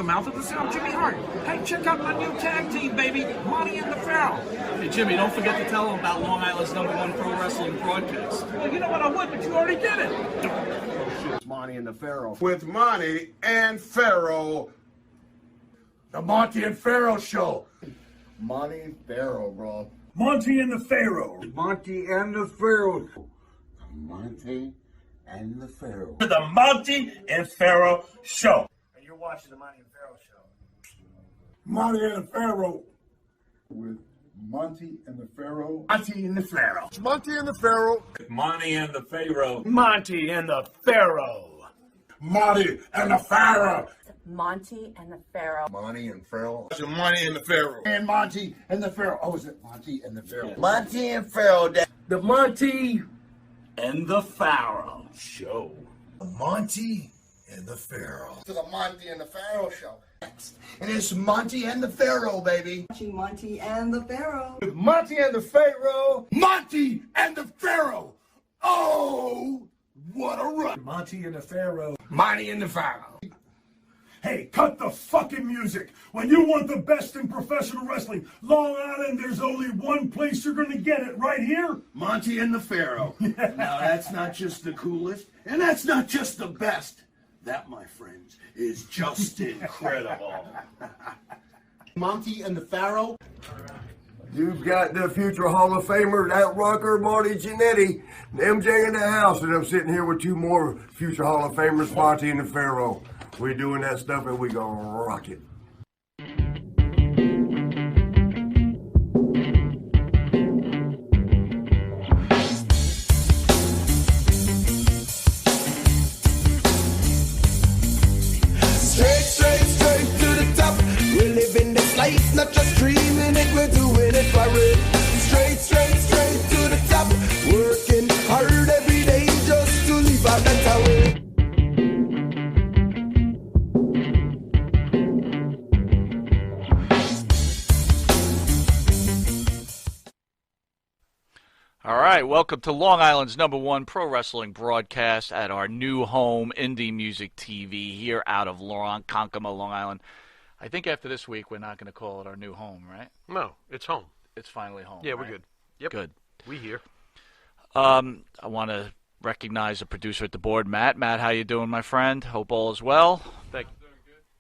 the mouth of the South, Jimmy Hart. Hey, check out my new tag team, baby, Monte the Pharaoh. Hey, Jimmy, don't forget to tell them about Long Island's #1 pro wrestling broadcast. Well, you know what, I would, but you already did it. It's Monte the Pharaoh. With Monte and Pharaoh. The Monte and Pharaoh Show. Monte and Pharaoh, bro. Monte and the Pharaoh. Monte and the Pharaoh. Monte and the Pharaoh. The Monte and Pharaoh Show. And you're watching the Monte and Pharaoh Show. Monte and the Pharaoh. With Monte and the Pharaoh. Monte and the Pharaoh. Monte and the Pharaoh. Monte and the Pharaoh. Monte and the Pharaoh. Monte and the Pharaoh. Monte and the Pharaoh. Monte and Pharaoh. Monte and the Pharaoh. And Monte and the Pharaoh. Oh, is it Monte and the Pharaoh? Monte and Pharaoh. The Monte and the Pharaoh Show. Monte and the Pharaoh. To the Monte and the Pharaoh Show. And it's Monte and the Pharaoh, baby. Watching Monte and the Pharaoh. With Monte and the Pharaoh. Monte and the Pharaoh. Oh, what a run. Monte and the Pharaoh. Monte and the Pharaoh. Hey, cut the fucking music. When you want the best in professional wrestling, Long Island, there's only one place you're going to get it, right here. Monte and the Pharaoh. Now, that's not just the coolest, and that's not just the best. That, my friends, is just incredible. Monte and the Pharaoh. You've got the future Hall of Famer, that rocker, Marty Jannetty, and MJ in the house, and I'm sitting here with two more future Hall of Famers, Monte and the Pharaoh. We're doing that stuff, and we gonna rock it. Straight to the top. We're living this life, not just dreaming it, we're doing it for real. Straight to the top. Working hard every day just to live out that way. All right, welcome to Long Island's #1 pro wrestling broadcast at our new home, Indie Music TV, here out of Ronkonkoma, Long Island. I think after this week, we're not going to call it our new home, right? No, it's home. It's finally home. Yeah, right? we're good. Yep. Good. We here. I want to recognize the producer at the board, Matt. Matt, how you doing, my friend? Hope all is well. Thank you.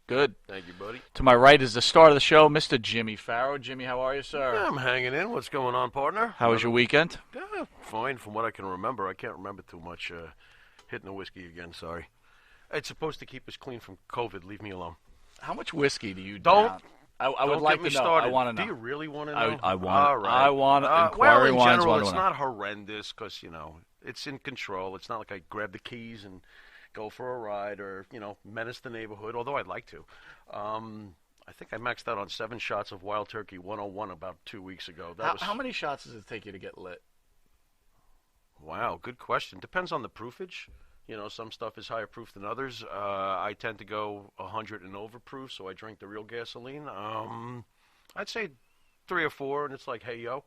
Good. Thank you, buddy. To my right is the star of the show, Mr. Jimmy Pharaoh. Jimmy, how are you, sir? Yeah, I'm hanging in. What's going on, partner? How was your weekend? Yeah, fine. From what I can remember, I can't remember too much. Hitting the whiskey again. Sorry. It's supposed to keep us clean from COVID. Leave me alone. How much whiskey do you don't? down? I would like to know. Started. I want to know. Do you really want to know? I want. All right. I want. Well, in general, it's not horrendous because it's in control. It's not like I grab the keys and go for a ride or menace the neighborhood. Although I'd like to. I think I maxed out on 7 shots of Wild Turkey 101 about 2 weeks ago. How many shots does it take you to get lit? Wow, good question. Depends on the proofage. Some stuff is higher proof than others. I tend to go 100 and over proof, so I drink the real gasoline. I'd say 3 or 4, and it's like, hey, yo.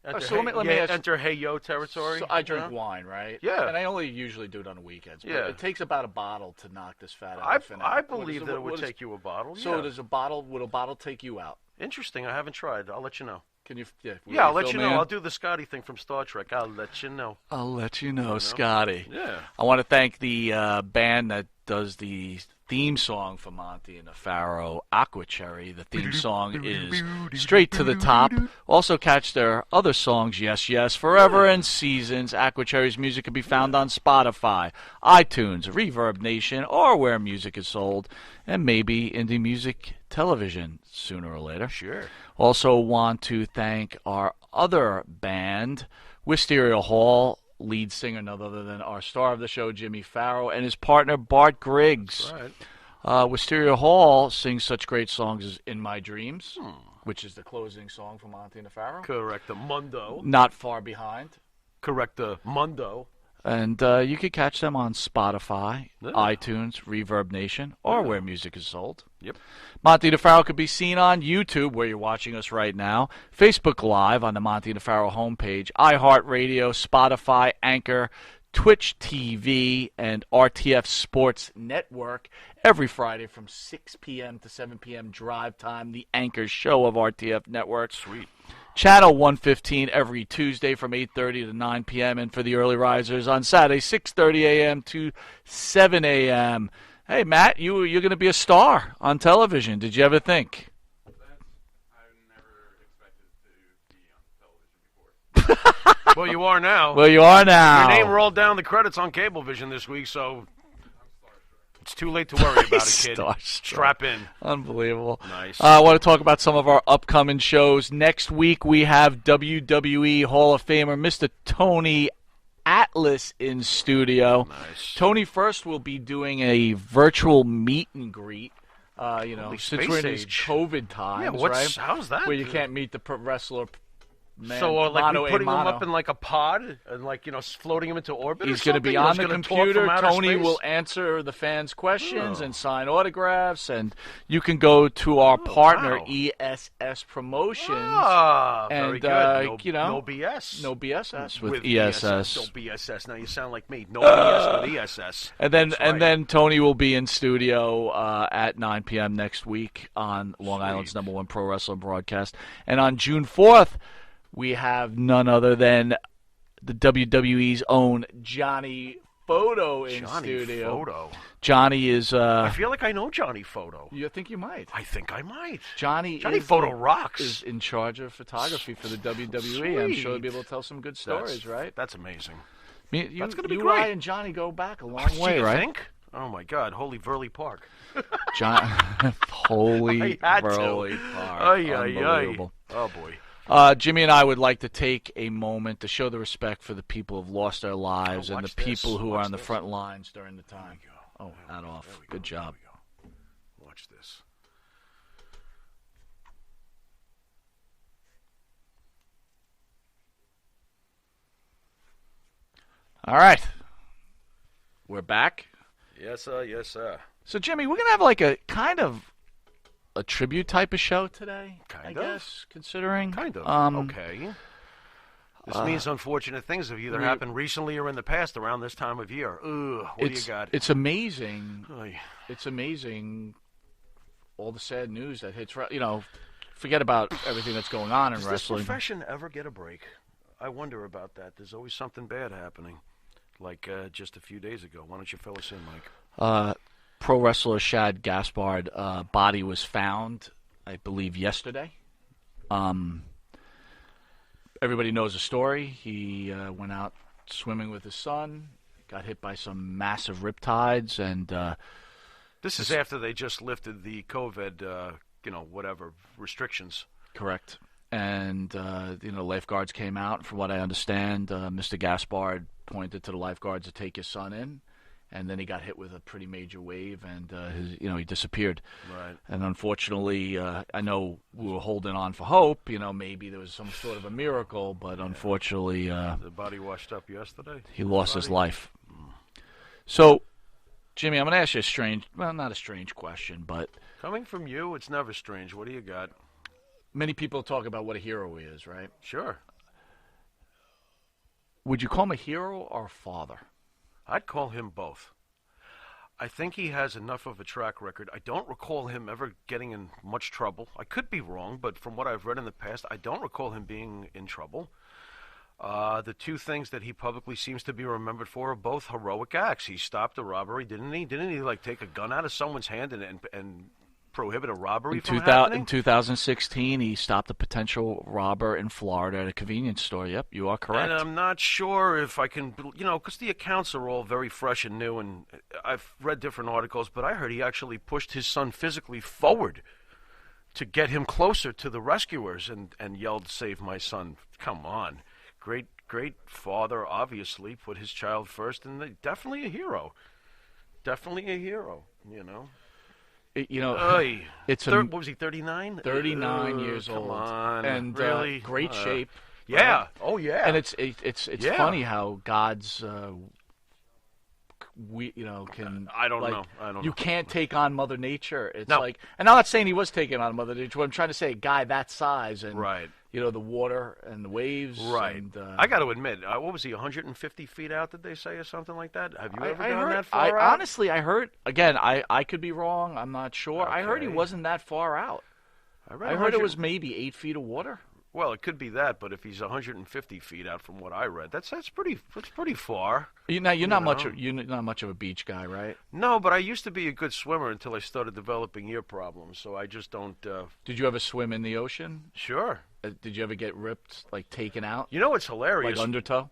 Enter hey, yo territory. So I drink wine, right? Yeah. And I only usually do it on the weekends. But it takes about a bottle to knock this fat elephant out. I believe that it would take you a bottle. So would a bottle take you out? Interesting. I haven't tried. I'll let you know. Can you? Yeah, I'll let you know. I'll do the Scotty thing from Star Trek. I'll let you know. I'll let you know, Scotty. Yeah. I want to thank the band that does the theme song for Monte and the Pharaoh, Aqua Cherry. The theme song is Straight to the Top. Also catch their other songs, Yes, Yes, Forever and Seasons. Aqua Cherry's music can be found on Spotify, iTunes, Reverb Nation, or where music is sold, and maybe Indie Music Television sooner or later. Sure. Also want to thank our other band, Wisteria Hall, lead singer none other than our star of the show, Jimmy Pharaoh, and his partner, Bart Griggs. That's right. Wisteria Hall sings such great songs as In My Dreams, which is the closing song for Monte and the Pharaoh. Correct. The Mundo. Not Far Behind. Correct. The Mundo. And you can catch them on Spotify, iTunes, Reverb Nation, or where music is sold. Yep. Monte the Pharaoh could be seen on YouTube, where you're watching us right now, Facebook Live on the Monte the Pharaoh homepage, iHeartRadio, Spotify, Anchor, Twitch TV, and RTF Sports Network every Friday from 6 p.m. to 7 p.m. drive time, the anchor show of RTF Network. Sweet. Channel 115 every Tuesday from 8:30 to 9 p.m. and for the early risers on Saturday 6:30 a.m. to 7 a.m. Hey, Matt, you're going to be a star on television. Did you ever think? Well, you are now. Well, you are now. Your name rolled down the credits on Cablevision this week, so it's too late to worry about it, kid. Strap in. Unbelievable. Nice. I want to talk about some of our upcoming shows. Next week, we have WWE Hall of Famer Mr. Tony Atlas in studio. Nice. Tony first will be doing a virtual meet and greet. Since we're in these COVID times, right? How's that? Where you can't meet the pro wrestler. Man, so, mano we putting him mano. up in like a pod and floating him into orbit. He's going to be on the computer. Tony will answer the fans' questions and sign autographs, and you can go to our partner ESS Promotions. Very good. No BS. No BSS with ESS. No BSS. Now you sound like me. No BS with ESS. And then Tony will be in studio at 9 p.m. next week on Long Island's #1 pro wrestling broadcast, and on June 4th. We have none other than the WWE's own Johnny Photo in studio. Johnny is. I feel like I know Johnny Photo. You think you might? I think I might. Johnny Photo rocks. Is in charge of photography for the WWE. I'm sure he'll be able to tell some good stories, right? That's amazing. That's going to be great. great. I and Johnny go back a long way, right? Think? Oh my God! Holy Burley Park. Holy Burley Park. Unbelievable. Oh boy. Jimmy and I would like to take a moment to show the respect for the people who've lost their lives and the people who are on the front lines during the time. Oh, hat off. Good job. Watch this. All right. We're back. Yes, sir. Yes, sir. So, Jimmy, we're going to have like a kind of a tribute type of show today, I guess, considering. Kind of. Okay. This means unfortunate things have either happened recently or in the past around this time of year. What do you got? It's amazing. It's amazing all the sad news that hits, forget about everything that's going on in Does wrestling. Does this profession ever get a break? I wonder about that. There's always something bad happening. Like just a few days ago. Why don't you fill us in, Mike? Pro wrestler Shad Gaspard body was found, I believe, yesterday. Everybody knows the story. He went out swimming with his son, got hit by some massive riptides, and this is after they just lifted the COVID, restrictions. Correct. And lifeguards came out. From what I understand, Mr. Gaspard pointed to the lifeguards to take his son in. And then he got hit with a pretty major wave, and he disappeared. Right. And unfortunately, I know we were holding on for hope. Maybe there was some sort of a miracle, but unfortunately, the body washed up yesterday. He lost his life. So, Jimmy, I'm going to ask you not a strange question, but coming from you, it's never strange. What do you got? Many people talk about what a hero he is, right? Sure. Would you call him a hero or a father? I'd call him both. I think he has enough of a track record. I don't recall him ever getting in much trouble. I could be wrong, but from what I've read in the past, I don't recall him being in trouble. The two things that he publicly seems to be remembered for are both heroic acts. He stopped a robbery, didn't he? Didn't he take a gun out of someone's hand and prohibit a robbery from happening? In 2016, he stopped a potential robber in Florida at a convenience store. Yep, you are correct. And I'm not sure if I can, because the accounts are all very fresh and new, and I've read different articles, but I heard he actually pushed his son physically forward to get him closer to the rescuers and yelled, "Save my son." Come on. Great father, obviously, put his child first, and definitely a hero. Definitely a hero, It's what was he, 39? 39 years old. Come on, and really great shape. Yeah. Right? Oh yeah. And it's funny how God's can. I don't know. You can't take on Mother Nature. It's and I'm not saying he was taking on Mother Nature. But I'm trying to say, a guy that size and right. the water and the waves. Right. And, I got to admit, what was he, 150 feet out, did they say, or something like that? Have you ever gone heard, that far out? Honestly, I heard, again, I could be wrong. I'm not sure. I heard he wasn't that far out. I heard it was maybe 8 feet of water. Well, it could be that, but if he's 150 feet out from what I read, that's pretty far. You're not much of a beach guy, right? No, but I used to be a good swimmer until I started developing ear problems, so I just don't. Did you ever swim in the ocean? Sure. Did you ever get ripped, like taken out? You know what's hilarious? Like undertow?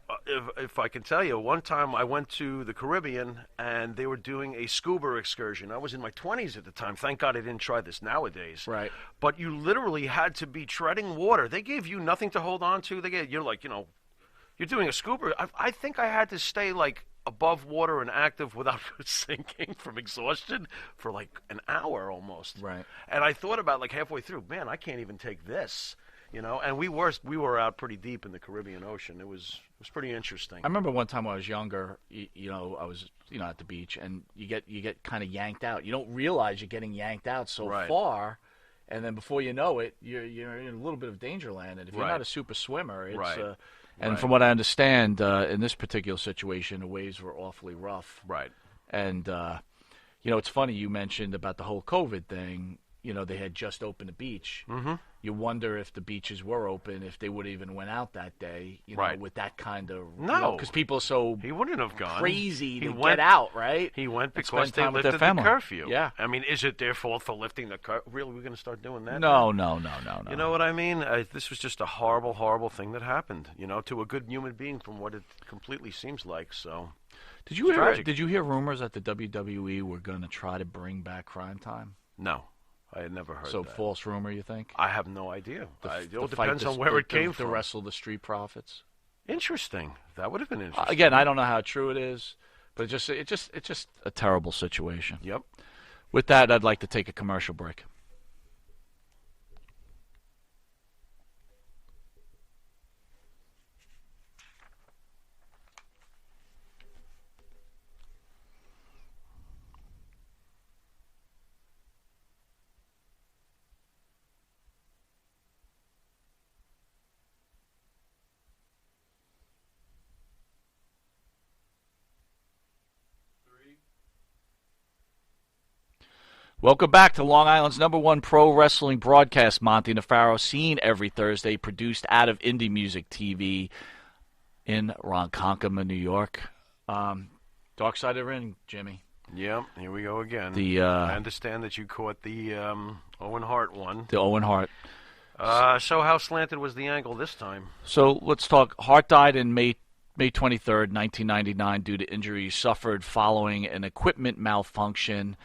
If I can tell you, one time I went to the Caribbean and they were doing a scuba excursion. I was in my 20s at the time. Thank God I didn't try this nowadays. Right. But you literally had to be treading water. They gave you nothing to hold on to. You're doing a scuba. I think I had to stay like above water and active without sinking from exhaustion for like an hour almost. Right. And I thought about like halfway through, man, I can't even take this. And we were out pretty deep in the Caribbean Ocean. It was pretty interesting. I remember one time when I was younger, I was at the beach, and you get kind of yanked out. You don't realize you're getting yanked out so far, and then before you know it, you're in a little bit of danger land. And if you're not a super swimmer, it's and from what I understand, in this particular situation, the waves were awfully rough. Right. And it's funny you mentioned about the whole COVID thing. They had just opened the beach. Mm-hmm. You wonder if the beaches were open, if they would have even went out that day, with that kind of... No. Because people are so he wouldn't have gone. Crazy to get out, right? He went because they lifted the curfew. Yeah. I mean, is it their fault for lifting the curfew? Really, we're going to start doing that? No. You know what I mean? This was just a horrible, horrible thing that happened, to a good human being from what it completely seems like, so... Did you hear rumors that the WWE were going to try to bring back Crime Time? No. I had never heard that. So false rumor, you think? I have no idea. It all fight depends on where it came from. To wrestle the Street Profits. Interesting. That would have been interesting. Again, I don't know how true it is, but it's just a terrible situation. Yep. With that, I'd like to take a commercial break. Welcome back to Long Island's #1 pro wrestling broadcast, Monte The Pharaoh, seen every Thursday, produced out of Indie Music TV in Ronkonkoma, New York. Dark Side of the Ring, Jimmy. Yep, here we go again. I understand that you caught the Owen Hart one. The Owen Hart. So how slanted was the angle this time? So let's talk. Hart died in May 23rd, 1999, due to injuries suffered following an equipment malfunction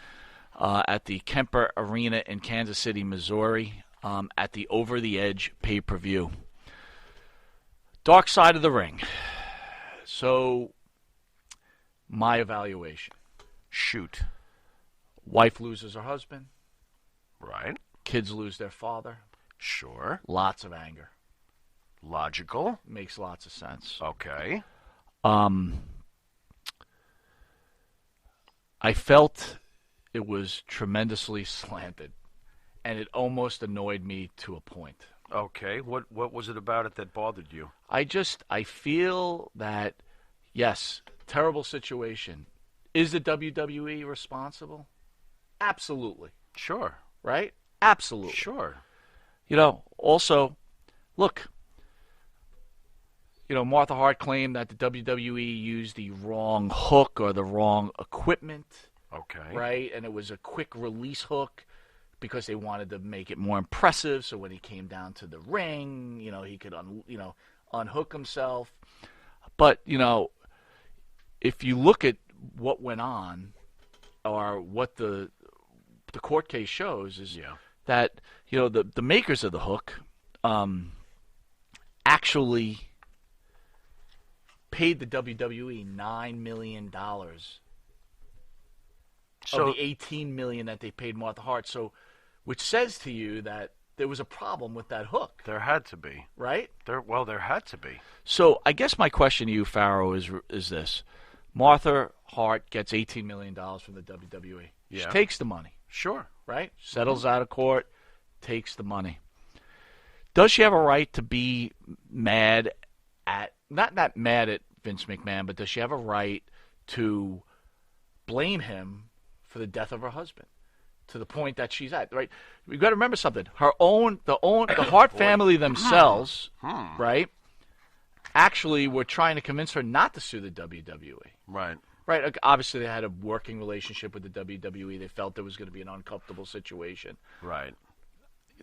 at the Kemper Arena in Kansas City, Missouri, at the Over the Edge pay-per-view. Dark Side of the Ring. So, my evaluation. Shoot. Wife loses her husband. Right. Kids lose their father. Sure. Lots of anger. Logical. Makes lots of sense. Okay. I felt it was tremendously slanted, and it almost annoyed me to a point. Okay. What was it about it that bothered you? I feel that, yes, terrible situation. Is the WWE responsible? Absolutely. Sure. Right? Absolutely. Sure. Also, look, Martha Hart claimed that the WWE used the wrong hook or the wrong equipment. Okay. Right? And it was a quick release hook because they wanted to make it more impressive. So when he came down to the ring, he could unhook himself. But, if you look at what went on or what the court case shows is that, the makers of the hook actually paid the WWE $9 million of the $18 million that they paid Martha Hart. So, which says to you that there was a problem with that hook. There had to be. Right? There had to be. So, I guess my question to you, Pharaoh, is this. Martha Hart gets $18 million from the WWE. Yeah. She takes the money. Sure. Right? Settles out of court, takes the money. does she have a right to be mad at, not that mad at Vince McMahon, but does she have a right to blame him for the death of her husband to the point that she's at, right? We've got to remember something. The Hart family themselves, right, actually were trying to convince her not to sue the WWE. Right. Right. Obviously, they had a working relationship with the WWE. They felt there was going to be an uncomfortable situation. Right.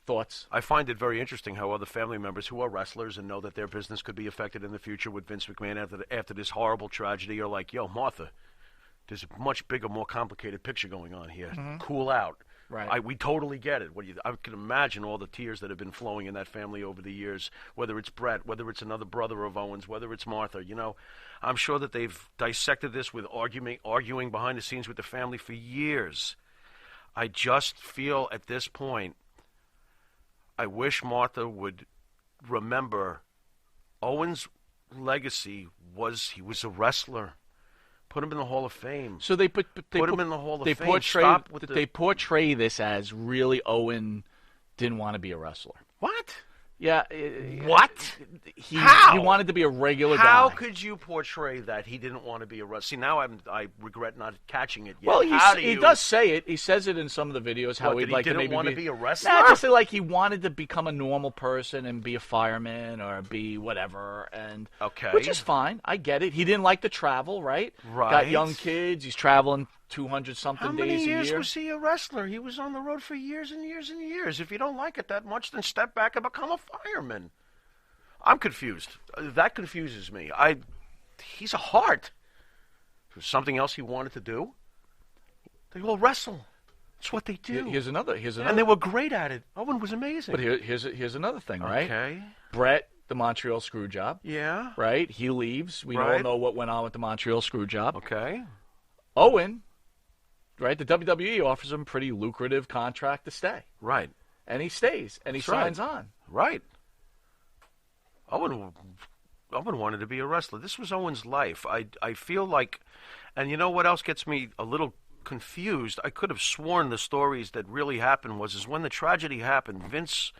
Thoughts? I find it very interesting how other family members who are wrestlers and know that their business could be affected in the future with Vince McMahon after this horrible tragedy are like, yo, Martha, there's a much bigger, more complicated picture going on here. Cool out. Right. We totally get it. I can imagine all the tears that have been flowing in that family over the years, whether it's Brett, whether it's another brother of Owen's, whether it's Martha. You know, I'm sure that they've dissected this with arguing behind the scenes with the family for years. I just feel at this point, I wish Martha would remember Owen's legacy was he was a wrestler. Put him in the Hall of Fame. So they put him in the Hall of Fame. They portray this as really Owen didn't want to be a wrestler. What? Yeah. What? He How? wanted to be a regular guy. How could you portray that he didn't want to be a wrestler? See, now I regret not catching it yet. Well, he he does say it. He says it in some of the videos how What, he'd that he like to didn't maybe want to be a wrestler? Nah, just say like he wanted to become a normal person and be a fireman or be whatever, and which is fine. I get it. He didn't like to travel, right? Right. Got young kids. He's traveling 200-something How days many a years year. was he a wrestler? He was on the road for years and years and years. If you don't like it that much, then step back and become a fireman. I'm confused. That confuses me. He's a Hart. There's something else he wanted to do. They all wrestle. That's what they do. Here's another. And they were great at it. Owen was amazing. But here's another thing, right? Okay. Brett, the Montreal Screwjob. Yeah. Right? He leaves. We all Right. know what went on with the Montreal Screwjob. Okay. Owen, right? The WWE offers him a pretty lucrative contract to stay. Right. And he stays. And he That's right. signs on. Right. Owen wanted to be a wrestler. This was Owen's life. I feel like, and you know what else gets me a little confused? I could have sworn the stories that really happened is when the tragedy happened, Vince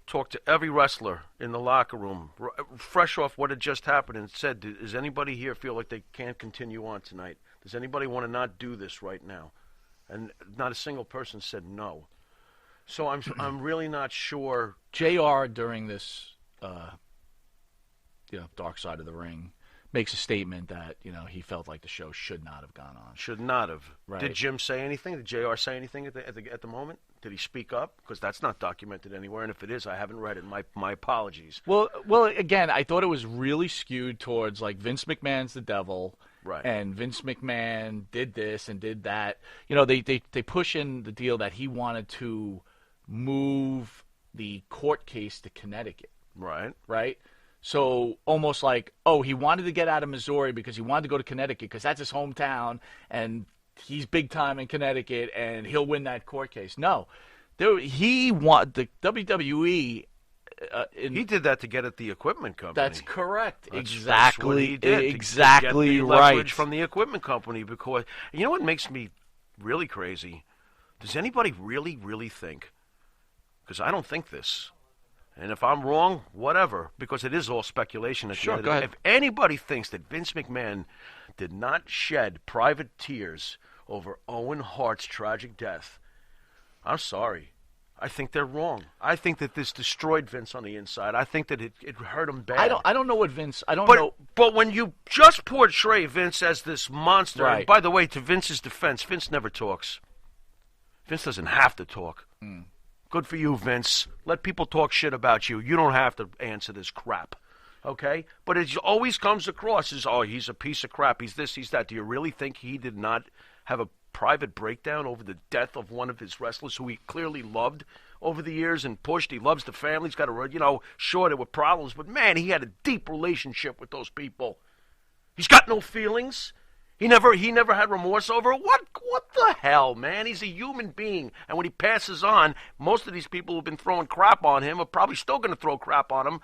talked to every wrestler in the locker room, fresh off what had just happened, and said, does anybody here feel like they can't continue on tonight? Does anybody want to not do this right now? And not a single person said no. So I'm really not sure. JR during this Dark Side of the Ring makes a statement that he felt like the show should not have gone on. Should not have. Right. Did Jim say anything? Did JR say anything at the moment? Did he speak up? Because that's not documented anywhere, and if it is, I haven't read it. My apologies. Well, again, I thought it was really skewed towards like Vince McMahon's the devil, right? And Vince McMahon did this and did that. They push in the deal that he wanted to move the court case to Connecticut. Right. Right? So almost like, he wanted to get out of Missouri because he wanted to go to Connecticut because that's his hometown and he's big time in Connecticut and he'll win that court case. No. He wanted the WWE. He did that to get at the equipment company. That's correct. That's Exactly. what he did, exactly to get the right. leverage from the equipment company. Because you know what makes me really crazy? Does anybody really, really think? Because I don't think this. And if I'm wrong, whatever, because it is all speculation. Sure, go ahead. If anybody thinks that Vince McMahon did not shed private tears over Owen Hart's tragic death, I'm sorry. I think they're wrong. I think that this destroyed Vince on the inside. I think that it hurt him bad. I don't know what Vince. I don't know. But when you just portray Vince as this monster, Right. and by the way, to Vince's defense, Vince never talks. Vince doesn't have to talk. Good for you, Vince. Let people talk shit about you. You don't have to answer this crap, okay? But it always comes across as, he's a piece of crap. He's this, he's that. Do you really think he did not have a private breakdown over the death of one of his wrestlers who he clearly loved over the years and pushed? He loves the family. He's got sure, there were problems, but man, he had a deep relationship with those people. He's got no feelings. He never had remorse over it. What the hell, man? He's a human being. And when he passes on, most of these people who've been throwing crap on him are probably still going to throw crap on him.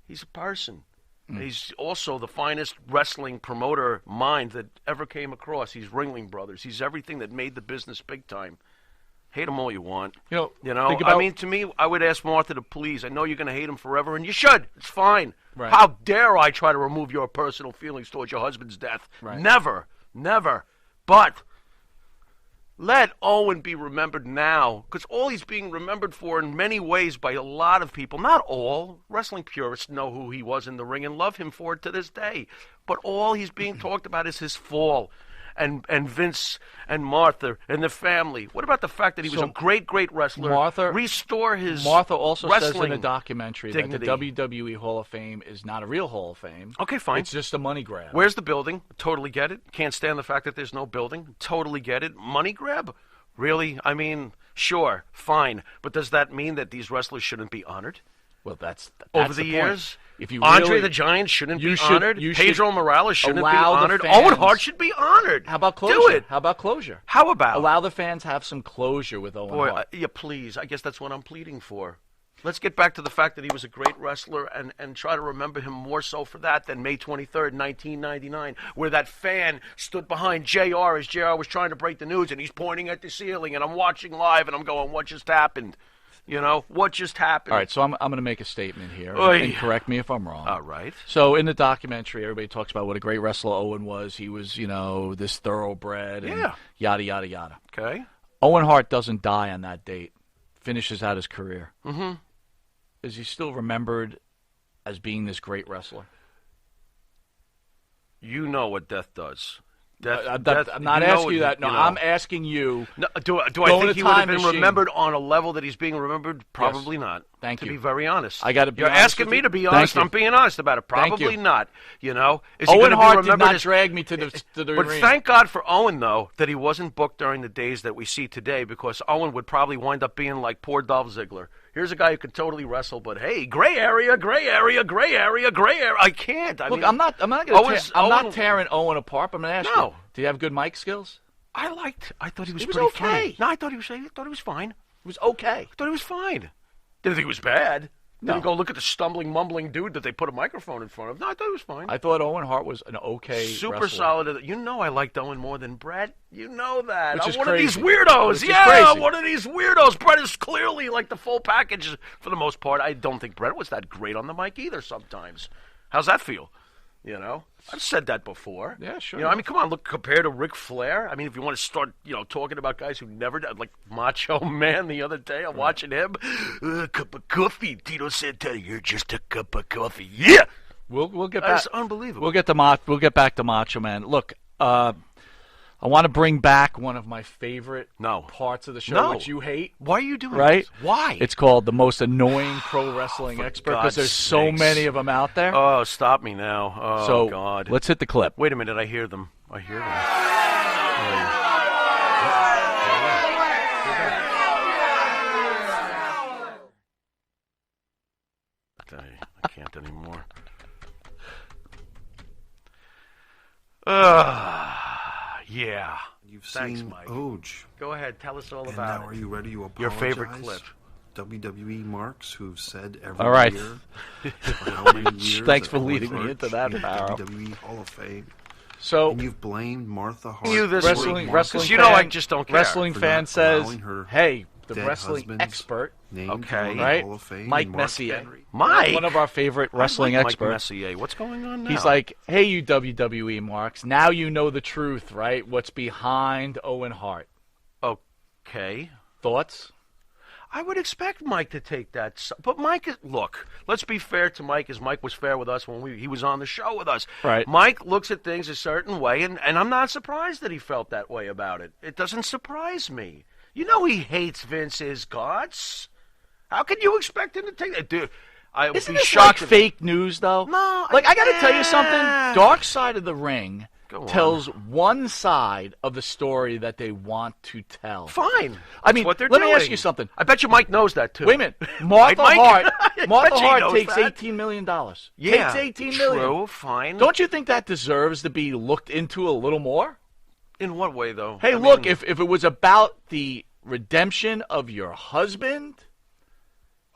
He's a person. He's also the finest wrestling promoter mind that ever came across. He's Ringling Brothers. He's everything that made the business big time. Hate him all you want. You You know, know. think about- I mean, to me, I would ask Martha to please. I know you're going to hate him forever, and you should. It's fine. Right. How dare I try to remove your personal feelings towards your husband's death? Right. Never, never. But let Owen be remembered now, because all he's being remembered for in many ways by a lot of people, not all, wrestling purists know who he was in the ring and love him for it to this day. But all he's being talked about is his fall. And Vince and Martha and the family. What about the fact that he was a great, great wrestler? Restore his Martha also says in wrestling a documentary dignity. that the WWE Hall of Fame is not a real Hall of Fame. Okay, fine. It's just a money grab. Where's the building? Totally get it. Can't stand the fact that there's no building. Totally get it. Money grab? Really? I mean, sure, fine. But does that mean that these wrestlers shouldn't be honored? Well, that's over the point. years. If you Andre really- the Giant shouldn't you be should- honored. you Pedro should Morales shouldn't be allow the honored. fans- Owen Hart should be honored. How about closure? Do it. How about closure? How about? Allow the fans have some closure with Owen Boy, Hart. yeah, please. I guess that's what I'm pleading for. Let's get back to the fact that he was a great wrestler and try to remember him more so for that than May 23rd, 1999, where that fan stood behind JR as JR was trying to break the news, and he's pointing at the ceiling, and I'm watching live, and I'm going, what just happened? You know, what just happened? All right, so I'm going to make a statement here, Oy. and correct me if I'm wrong. All right. So in the documentary, everybody talks about what a great wrestler Owen was. He was, this thoroughbred and Yeah. yada, yada, yada. Okay. Owen Hart doesn't die on that date, finishes out his career. Mm-hmm. Is he still remembered as being this great wrestler? You know what death does. Death, I'm not you know asking you what- that. No, you know. I'm asking you. No, do I Go in think a he would have time been machine. remembered on a level that he's being remembered? Probably not. Thank to you. be very honest. I got to be You're honest asking with me you. to be Thank honest. you. I'm being honest about it. Thank Probably you. not. You know, is he Owen gonna be Hart did remembered not as- drag me to the But arena. thank God for Owen, though, that he wasn't booked during the days that we see today, because Owen would probably wind up being like poor Dolph Ziggler. Here's a guy who can totally wrestle, but hey, gray area, gray area, gray area, gray area. I can't. I Look, mean, I'm not not tearing Owen apart. But I'm going to ask No. you. Do you have good mic skills? I thought he was It was pretty okay. funny. No, I thought he was fine. It was okay. I thought he was fine. Didn't think he was bad. No. Didn't go look at the stumbling, mumbling dude that they put a microphone in front of. No, I thought he was fine. I thought Owen Hart was an okay Super wrestler. solid. You know I liked Owen more than Brett. You know that. Which I'm is one crazy. of these weirdos. Which is Yeah, crazy. one of these weirdos. Brett is clearly like the full package for the most part. I don't think Brett was that great on the mic either sometimes. How's that feel? You know? I've said that before. Yeah, sure. You know, I mean, come on, look, compared to Ric Flair. I mean, if you want to start, talking about guys who never did, like Macho Man the other day, I'm watching him. Cup of coffee, Tito Santana. You're just a cup of coffee. Yeah! We'll get back. That's unbelievable. We'll get back to Macho Man. Look, I want to bring back one of my favorite parts of the show, which you hate. Why are you doing right? this? Why? It's called the most annoying pro wrestling expert because God's there's so sakes. many of them out there. Oh, stop me now. Oh, so God. let's hit the clip. Wait a minute. I hear them. I can't anymore. Yeah. You've Thanks, seen Mike. Oj. Go ahead. Tell us all And about now it. are you ready to apologize? Your favorite clip. WWE marks who've said every All right. year for how many years Thanks for that Owen leading me Hart into that, should be Pharaoh. WWE Hall of Fame. So and you've blamed Martha Hart. You this wrestling, week, wrestling. because you know I just don't care. Wrestling For fan not says, allowing her "Hey, the dead wrestling husband's expert, name Okay. to the right? Hall of Fame, Mike Mark Messier, Henry. Mike? one of our favorite wrestling I like experts. Mike Messier. What's going on now? He's like, "Hey, you WWE marks, now you know the truth, right? What's behind Owen Hart? okay. Thoughts?" I would expect Mike to take that. But Mike, look, let's be fair to Mike, as Mike was fair with us when he was on the show with us. Right. Mike looks at things a certain way, and I'm not surprised that he felt that way about it. It doesn't surprise me. You know he hates Vince's guts. How can you expect him to take that? Dude, I would Isn't be this shocked like if- fake news, though? No. Like, I got to tell you something. Dark Side of the Ring Go on. tells one side of the story that they want to tell. Fine. I mean, That's what they're let doing. me ask you something. I bet you Mike knows that, too. Wait a minute. Martha Right, Mike? Hart, I Martha bet you Hart knows takes that. $18 million. Yeah, Takes $18 million. true, fine. Don't you think that deserves to be looked into a little more? In what way, though? Hey, I look, mean, if it was about the redemption of your husband,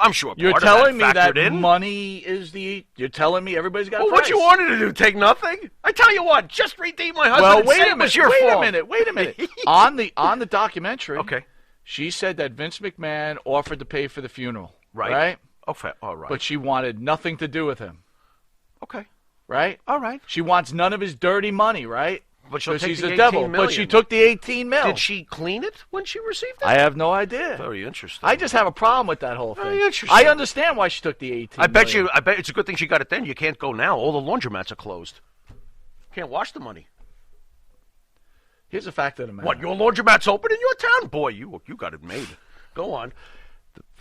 I'm sure you're part telling of me that that factored in. money is the... You're telling me everybody's got a Well, price. what you wanted to do? Take nothing? I tell you what, just redeem my husband. Well, and wait say a it was minute. your Wait fault. a minute. on the documentary, Okay. She said that Vince McMahon offered to pay for the funeral. Right? Okay. All right. But she wanted nothing to do with him. Okay. Right? All right. She wants none of his dirty money, right? But she'll take she's the a 18 devil. million. But she took the 18 mil. Did she clean it when she received it? I have no idea. Very interesting. I just have a problem with that whole thing. Very interesting. I understand why she took the 18 I bet million. it's a good thing she got it then. You can't go now. All the laundromats are closed. Can't wash the money. Here's the fact of the matter. What, your laundromat's open in your town? Boy, you got it made. Go on.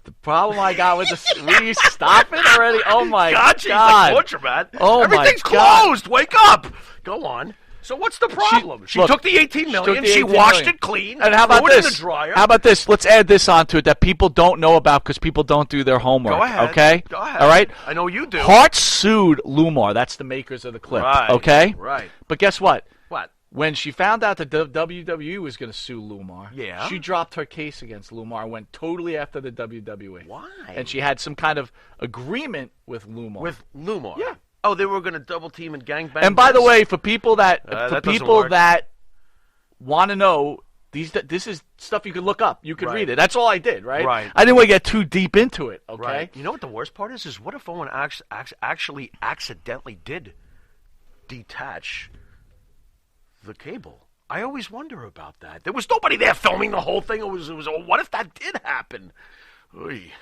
The problem I got with this, will you stop it already? Oh my God! She's like laundromat. Oh Everything's my God. closed. Wake up. Go on. So what's the problem? She look, took the 18 million. She washed it clean. And how about threw it this? in the dryer. How about this? Let's add this onto it that people don't know about because people don't do their homework. Go ahead. Okay. Go ahead. All right. I know you do. Hart sued Lumar. That's the makers of the clip. Right. Okay. Right. But guess what? What? When she found out that the WWE was going to sue Lumar, Yeah. she dropped her case against Lumar and went totally after the WWE. Why? And she had some kind of agreement with Lumar. With Lumar. Yeah. Oh, they were going to double team and gangbang. And by the way, for people that want to know, this is stuff you can look up. You can read it. That's all I did, right? Right. I didn't want to get too deep into it, okay? Right. You know what the worst part is? Is what if Owen actually accidentally did detach the cable? I always wonder about that. There was nobody there filming the whole thing. It was what if that did happen? Oy.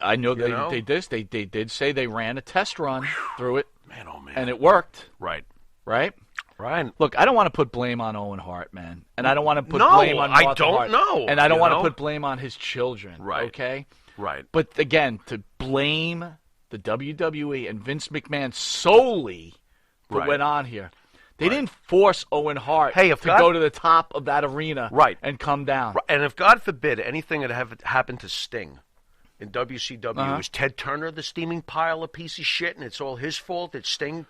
I know they did say they ran a test run through it. Man, oh man. And it worked. Right. Right? Right. Look, I don't want to put blame on Owen Hart, man. And I don't want to put No, blame on I Martha don't Hart. know, And I don't you want to know? put blame on his children. Right. Okay? Right. But again, to blame the WWE and Vince McMahon solely for what Right. went on here. They didn't force Owen Hart Hey, if to God- go to the top of that arena and come down. And if God forbid anything had happened to Sting in WCW, was Ted Turner the steaming pile of piece of shit, and it's all his fault? It's Sting,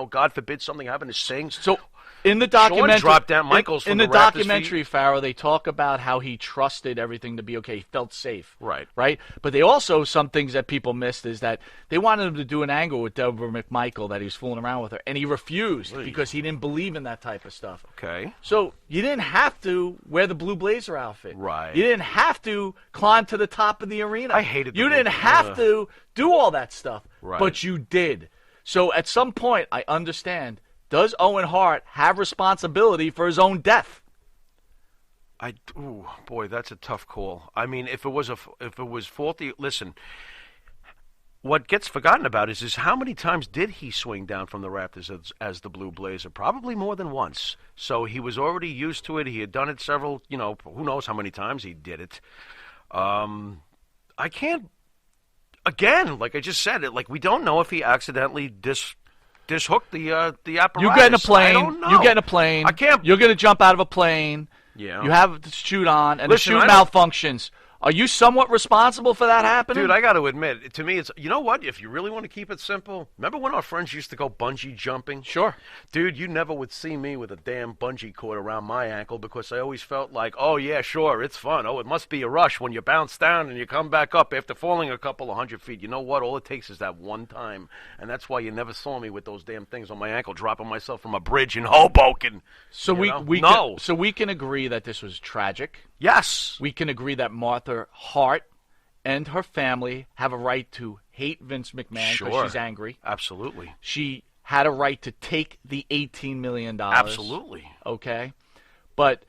God forbid something happened to Sting. So in the documentary, Sean dropped down Michaels in from the the Raptors documentary, Pharaoh, they talk about how he trusted everything to be okay. He felt safe. Right. Right? But they also, some things that people missed is that they wanted him to do an angle with Deborah McMichael that he was fooling around with her, and he refused because he didn't believe in that type of stuff. Okay. So you didn't have to wear the blue blazer outfit. Right. You didn't have to climb to the top of the arena. I hated the You blue didn't have to do all that stuff. Right. But you did. So at some point, I understand. Does Owen Hart have responsibility for his own death? Boy, that's a tough call. I mean, if it was faulty, listen. What gets forgotten about is how many times did he swing down from the rafters as the Blue Blazer? Probably more than once. So he was already used to it. He had done it several, who knows how many times he did it. I can't. Again, like I just said, we don't know if he accidentally dishooked the apparatus. You get in a plane. I don't know. You get in a plane. I can't. You're going to jump out of a plane. Yeah. You have the chute on, and Listen, the chute malfunctions. Are you somewhat responsible for that happening? Dude, I got to admit, to me, it's, you know what? If you really want to keep it simple, remember when our friends used to go bungee jumping? Sure. Dude, you never would see me with a damn bungee cord around my ankle because I always felt like, oh, yeah, sure, it's fun. Oh, it must be a rush when you bounce down and you come back up after falling a couple of 100 feet. You know what? All it takes is that one time. And that's why you never saw me with those damn things on my ankle, dropping myself from a bridge in Hoboken. So we can agree that this was tragic. Yes. We can agree that Martha Hart and her family have a right to hate Vince McMahon because she's angry. Absolutely. She had a right to take the $18 million. Absolutely. Okay? But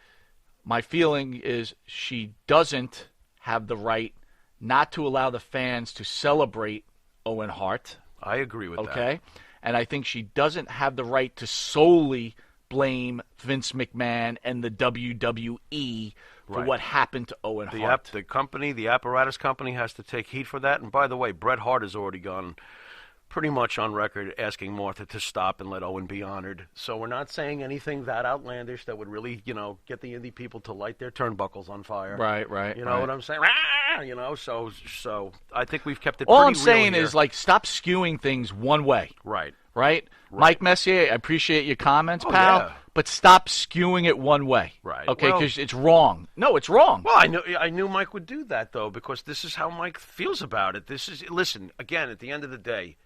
my feeling is she doesn't have the right not to allow the fans to celebrate Owen Hart. I agree with that. Okay? And I think she doesn't have the right to solely blame Vince McMahon and the WWE for what happened to Owen Hart. The company, the apparatus company, has to take heat for that. And by the way, Bret Hart has already gone pretty much on record asking Martha to stop and let Owen be honored. So we're not saying anything that outlandish that would really, get the indie people to light their turnbuckles on fire. Right. You know what I'm saying? So I think we've kept it All pretty I'm saying real is, here. stop skewing things one way. Right. Mike Messier, I appreciate your comments, pal. Yeah. But stop skewing it one way. Right. Okay, Well- because it's wrong. No, it's wrong. Well, I knew Mike would do that, though, because this is how Mike feels about it. Listen, again, at the end of the day,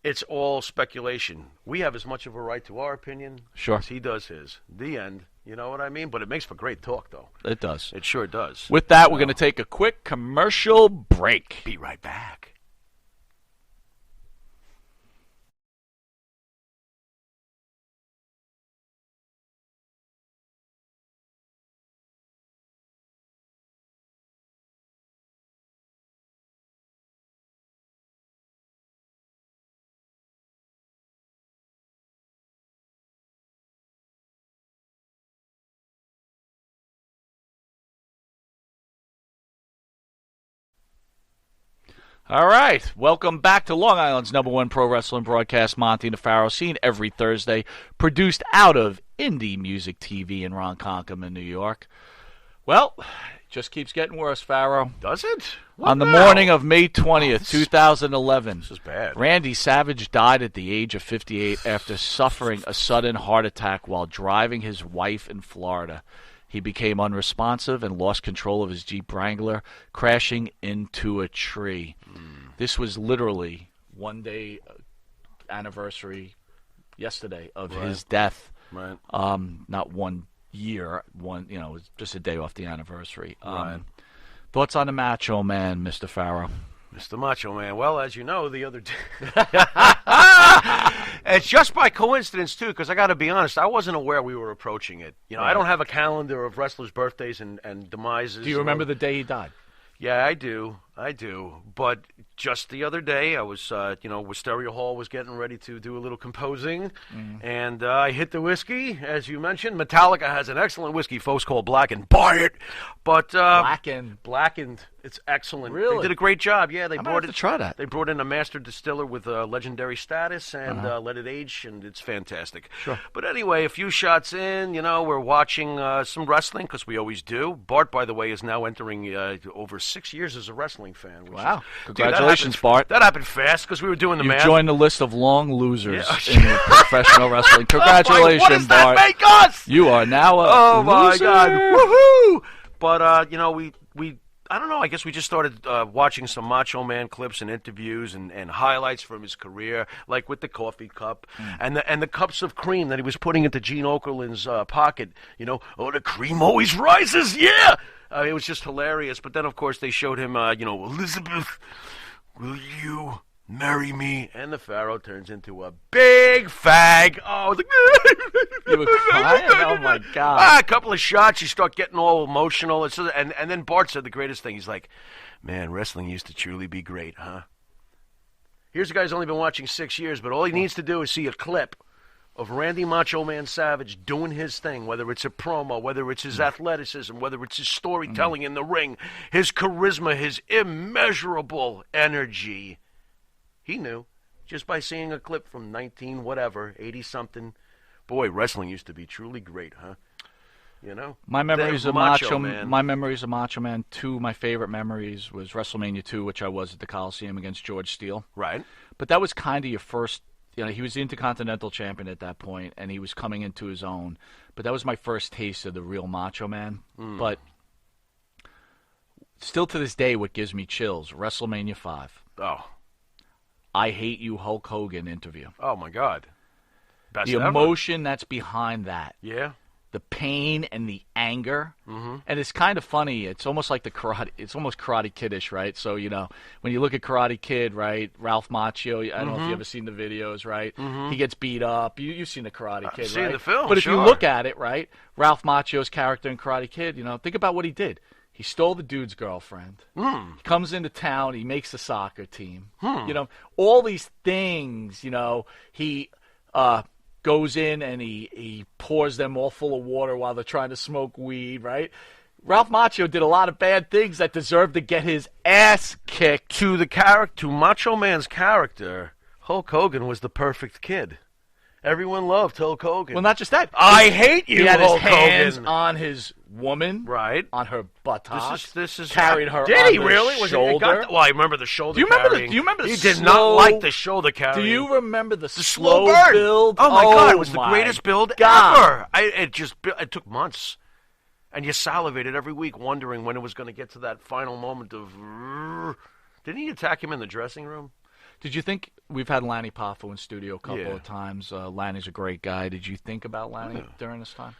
it's all speculation. We have as much of a right to our opinion Sure. as he does his. The end. You know what I mean? But it makes for great talk, though. It does. It sure does. With that, we're going to take a quick commercial break. Be right back. All right, welcome back to Long Island's #1 pro wrestling broadcast, Monte The Pharaoh, seen every Thursday, produced out of Indie Music TV in Ronkonkoma, New York. Well, it just keeps getting worse, Pharaoh. Does it? On the morning of May 20th, 2011, this is bad. Randy Savage died at the age of 58 after suffering a sudden heart attack while driving his wife in Florida. He became unresponsive and lost control of his Jeep Wrangler, crashing into a tree. This was literally one day anniversary yesterday of his death. Right. Not 1 year, it was just a day off the anniversary. Right. Thoughts on the Macho Man, Mr. Pharaoh? Mr. Macho Man. Well, as you know, the other day... It's just by coincidence, too, because I got to be honest, I wasn't aware we were approaching it. You know, I don't have a calendar of wrestlers' birthdays and demises. Do you remember the day he died? Yeah, I do. But just the other day, I was, Wisteria Hall was getting ready to do a little composing, and I hit the whiskey, as you mentioned. Metallica has an excellent whiskey, folks, called Blackened. Buy it! But Blackened. It's excellent. Really? They did a great job. Yeah, they brought to try that. They brought in a master distiller with legendary status and let it age, and it's fantastic. Sure. But anyway, a few shots in, we're watching some wrestling because we always do. Bart, by the way, is now entering over 6 years as a wrestling fan. Wow! Congratulations, Bart. That happened fast because we were doing the math. You joined the list of long losers in professional wrestling. Congratulations, what does Bart. that make us? You are now a loser. My God! Woohoo! But we I don't know. I guess we just started watching some Macho Man clips and interviews and highlights from his career, like with the coffee cup and the cups of cream that he was putting into Gene Okerlund's pocket. The cream always rises. Yeah, it was just hilarious. But then, of course, they showed him, Elizabeth, will you marry me? And the Pharaoh turns into a big fag. Oh, I was like, you were crying? Oh, my God. A couple of shots, you start getting all emotional. And then Bart said the greatest thing. He's like, man, wrestling used to truly be great, huh? Here's a guy who's only been watching 6 years, but all he needs to do is see a clip of Randy Macho Man Savage doing his thing, whether it's a promo, whether it's his athleticism, whether it's his storytelling in the ring, his charisma, his immeasurable energy. He knew just by seeing a clip from 80-something. Boy, wrestling used to be truly great, huh? My memories of Macho Man. My memories of Macho Man. Two of my favorite memories was WrestleMania 2, which I was at the Coliseum against George Steele. Right. But that was kind of your first. He was the Intercontinental Champion at that point, and he was coming into his own. But that was my first taste of the real Macho Man. But still to this day, what gives me chills: WrestleMania 5. Oh. I Hate You Hulk Hogan interview. Oh, my God. Best the ever. emotion that's behind that. Yeah. The pain and the anger. And it's kind of funny. It's almost like it's almost Karate Kid-ish, right? So, when you look at Karate Kid, right, Ralph Macchio, I don't know if you've ever seen the videos, right? He gets beat up. You've seen the Karate Kid, I've seen right? the film, But if sure. you look at it, right, Ralph Macchio's character in Karate Kid, think about what he did. He stole the dude's girlfriend. He comes into town. He makes a soccer team. All these things. He goes in and he pours them all full of water while they're trying to smoke weed. Right? Ralph Macchio did a lot of bad things that deserved to get his ass kicked. To Macho Man's character, Hulk Hogan was the perfect kid. Everyone loved Hulk Hogan. Well, not just that. I hate you, He had Hulk his hands Hogan. on his woman, right, on her buttocks. This is carried her. Did on he the really? Was shoulder. Well, I remember the shoulder. Do you remember? carrying. Do you remember? He The did not like the shoulder carrying. Do you remember the slow burn build? Oh my God! It was the greatest build God. ever. It took months, and you salivated every week, wondering when it was going to get to that final moment of. Didn't he attack him in the dressing room? Did you think we've had Lanny Poffo in studio a couple of times? Lanny's a great guy. Did you think about Lanny during this time?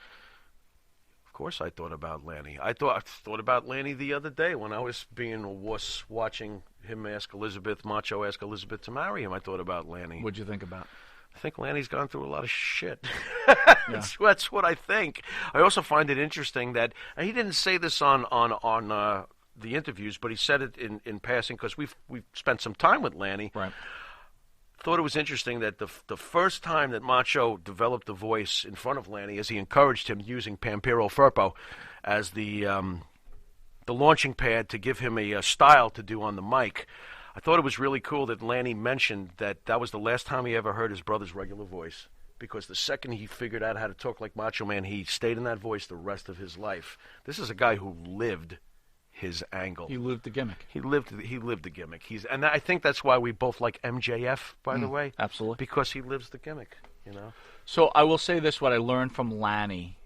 course I thought about Lanny. I thought about Lanny the other day when I was being a wuss watching him ask Macho ask Elizabeth to marry him. I thought about Lanny. What'd you think about? I think Lanny's gone through a lot of shit. That's what I think. I also find it interesting that, and he didn't say this on the interviews, but he said it in passing because we've spent some time with Lanny. Right. Thought it was interesting that the first time that Macho developed a voice in front of Lanny, as he encouraged him using Pampero Firpo as the launching pad to give him a style to do on the mic. I thought it was really cool that Lanny mentioned that was the last time he ever heard his brother's regular voice, because the second he figured out how to talk like Macho Man, he stayed in that voice the rest of his life. This is a guy who lived his angle. He lived the gimmick. He lived the gimmick. And I think that's why we both like MJF, by the way. Absolutely. Because he lives the gimmick, So I will say this, what I learned from Lanny,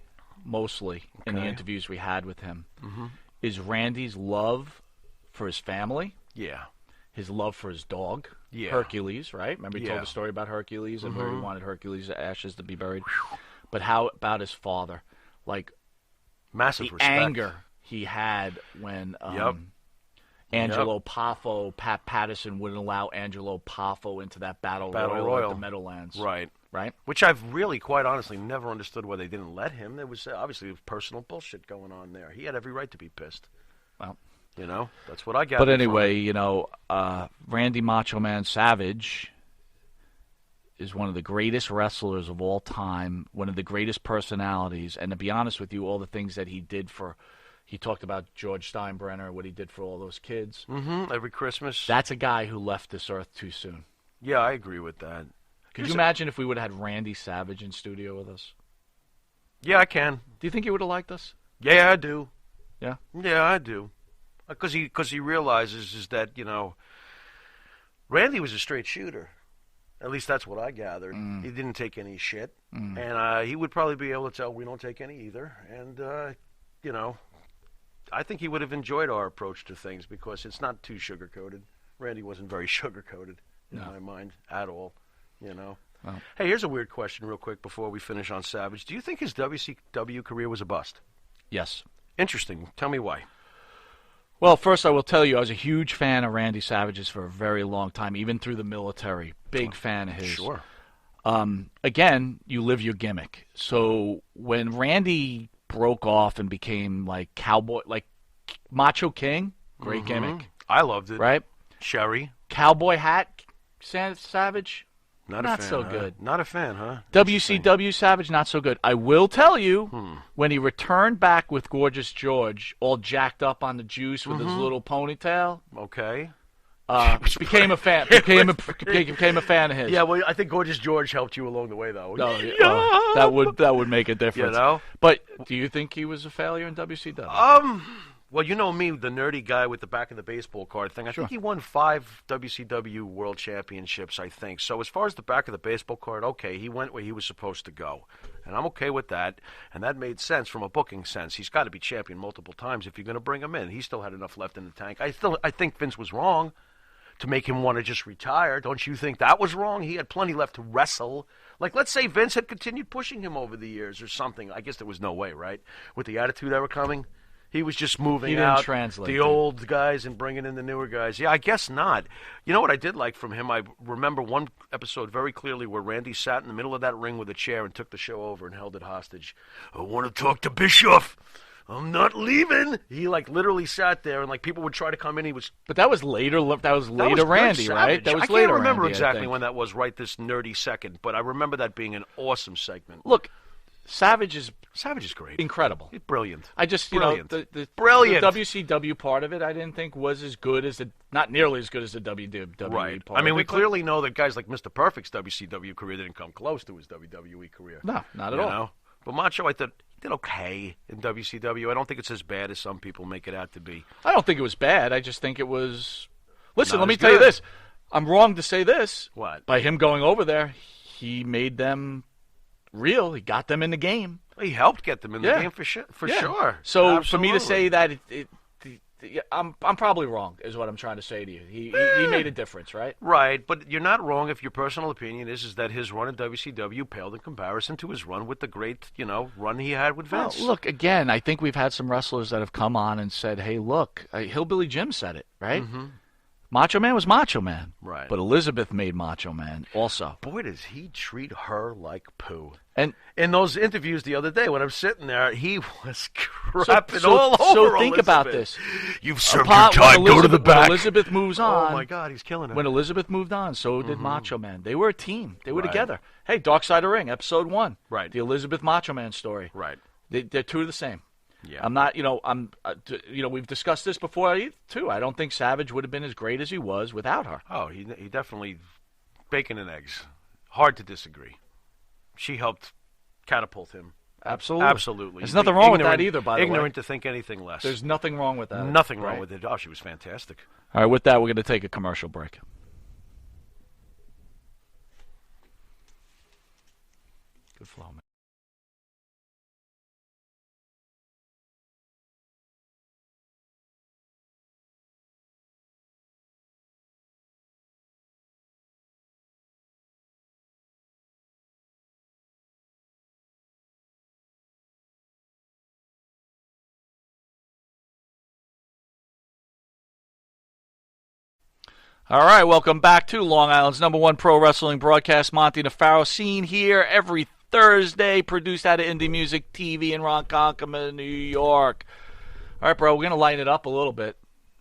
mostly, in the interviews we had with him, is Randy's love for his family. Yeah. His love for his dog, Yeah. Hercules, right? Remember he told the story about Hercules and where he wanted Hercules' ashes to be buried. But how about his father? Like, massive the respect. anger he had when Angelo Poffo, Pat Patterson wouldn't allow Angelo Poffo into that battle royal at the Meadowlands. Right. Right? Which I've really, quite honestly, never understood why they didn't let him. There was obviously personal bullshit going on there. He had every right to be pissed. Well, that's what I got. But anyway, Randy Macho Man Savage is one of the greatest wrestlers of all time, one of the greatest personalities. And to be honest with you, all the things that he did he talked about George Steinbrenner, what he did for all those kids. Every Christmas. That's a guy who left this earth too soon. Yeah, I agree with that. Could you imagine if we would have had Randy Savage in studio with us? Yeah, I can. Do you think he would have liked us? Yeah, I do. Yeah? Yeah, I do. Because he realizes is that, Randy was a straight shooter. At least that's what I gathered. He didn't take any shit. And he would probably be able to tell we don't take any either. And, I think he would have enjoyed our approach to things because it's not too sugar-coated. Randy wasn't very sugar-coated in my mind at all, Well. Hey, here's a weird question real quick before we finish on Savage. Do you think his WCW career was a bust? Yes. Interesting. Tell me why. Well, first I will tell you, I was a huge fan of Randy Savage's for a very long time, even through the military. Big fan of his. Sure. Again, you live your gimmick. So when Randy broke off and became like cowboy, like Macho King, great gimmick. I loved it. Right? Sherry. Cowboy hat, Savage. Not Not a fan, so huh? good. Not a fan, huh? WCW Savage, not so good. I will tell you, when he returned back with Gorgeous George, all jacked up on the juice with his little ponytail, Okay. became a fan. Became a fan of his. Yeah, well, I think Gorgeous George helped you along the way, though. No, that would make a difference. You know? But do you think he was a failure in WCW? Well, you know me, the nerdy guy with the back of the baseball card thing. I think he won 5 WCW World Championships, I think. So as far as the back of the baseball card, okay, he went where he was supposed to go. And I'm okay with that. And that made sense from a booking sense. He's got to be champion multiple times if you're going to bring him in. He still had enough left in the tank. I think Vince was wrong to make him want to just retire. Don't you think that was wrong? He had plenty left to wrestle. Like, let's say Vince had continued pushing him over the years or something. I guess there was no way, right? With the attitude that were coming. He was just moving out the old guys and bringing in the newer guys. Yeah, I guess not. You know what I did like from him? I remember one episode very clearly where Randy sat in the middle of that ring with a chair and took the show over and held it hostage. I want to talk to Bischoff. I'm not leaving. He literally sat there and people would try to come in. He was. But that was later. That was later, Randy, right? That was I later. Can't remember Randy, exactly when that was. Right, this nerdy second. But I remember that being an awesome segment. Look, Savage is great, incredible, brilliant. I just brilliant. The brilliant. The WCW part of it, I didn't think was as good as not nearly as good as the WWE right. part. I mean, of we it, clearly know that guys like Mr. Perfect's WCW career didn't come close to his WWE career. No, not at all. Know? But Macho, I thought he did okay in WCW. I don't think it's as bad as some people make it out to be. I don't think it was bad. I just think it was. Listen, Not let me as tell you good. this. I'm wrong to say this. What? By him going over there, he made them real. He got them in the game. He helped get them in the game for sure. So Absolutely. for me to say that I'm probably wrong, is what I'm trying to say to you. He made a difference, right? Right, but you're not wrong if your personal opinion is that his run in WCW paled in comparison to his run with the great, run he had with Vince. Well, look, again, I think we've had some wrestlers that have come on and said, hey, look, Hillbilly Jim said it, right? Mm-hmm. Macho Man was Macho Man. Right. But Elizabeth made Macho Man also. Boy, does he treat her like poo. And in those interviews the other day when I'm sitting there, he was crapping all over So think Elizabeth. about this. You've served your time. Go to the back. When Elizabeth moves on. Oh, my God, he's killing her. When Elizabeth moved on, so did Macho Man. They were a team. They were Right. together. Hey, Dark Side of the Ring, episode 1. Right. The Elizabeth Macho Man story. Right. They're two of the same. Yeah. I'm not, we've discussed this before too. I don't think Savage would have been as great as he was without her. Oh, he definitely, bacon and eggs. Hard to disagree. She helped catapult him. Absolutely. Absolutely. There's nothing wrong with that either, by the way. Ignorant to think anything less. There's nothing wrong with that. Nothing wrong right? with it. Oh, she was fantastic. All right, with that, we're going to take a commercial break. Good flow, man. All right, welcome back to Long Island's #1 pro wrestling broadcast, Monte The Pharaoh, seen here every Thursday, produced out of Indie Music TV in Ronkonkoma, New York. All right, bro, we're going to lighten it up a little bit.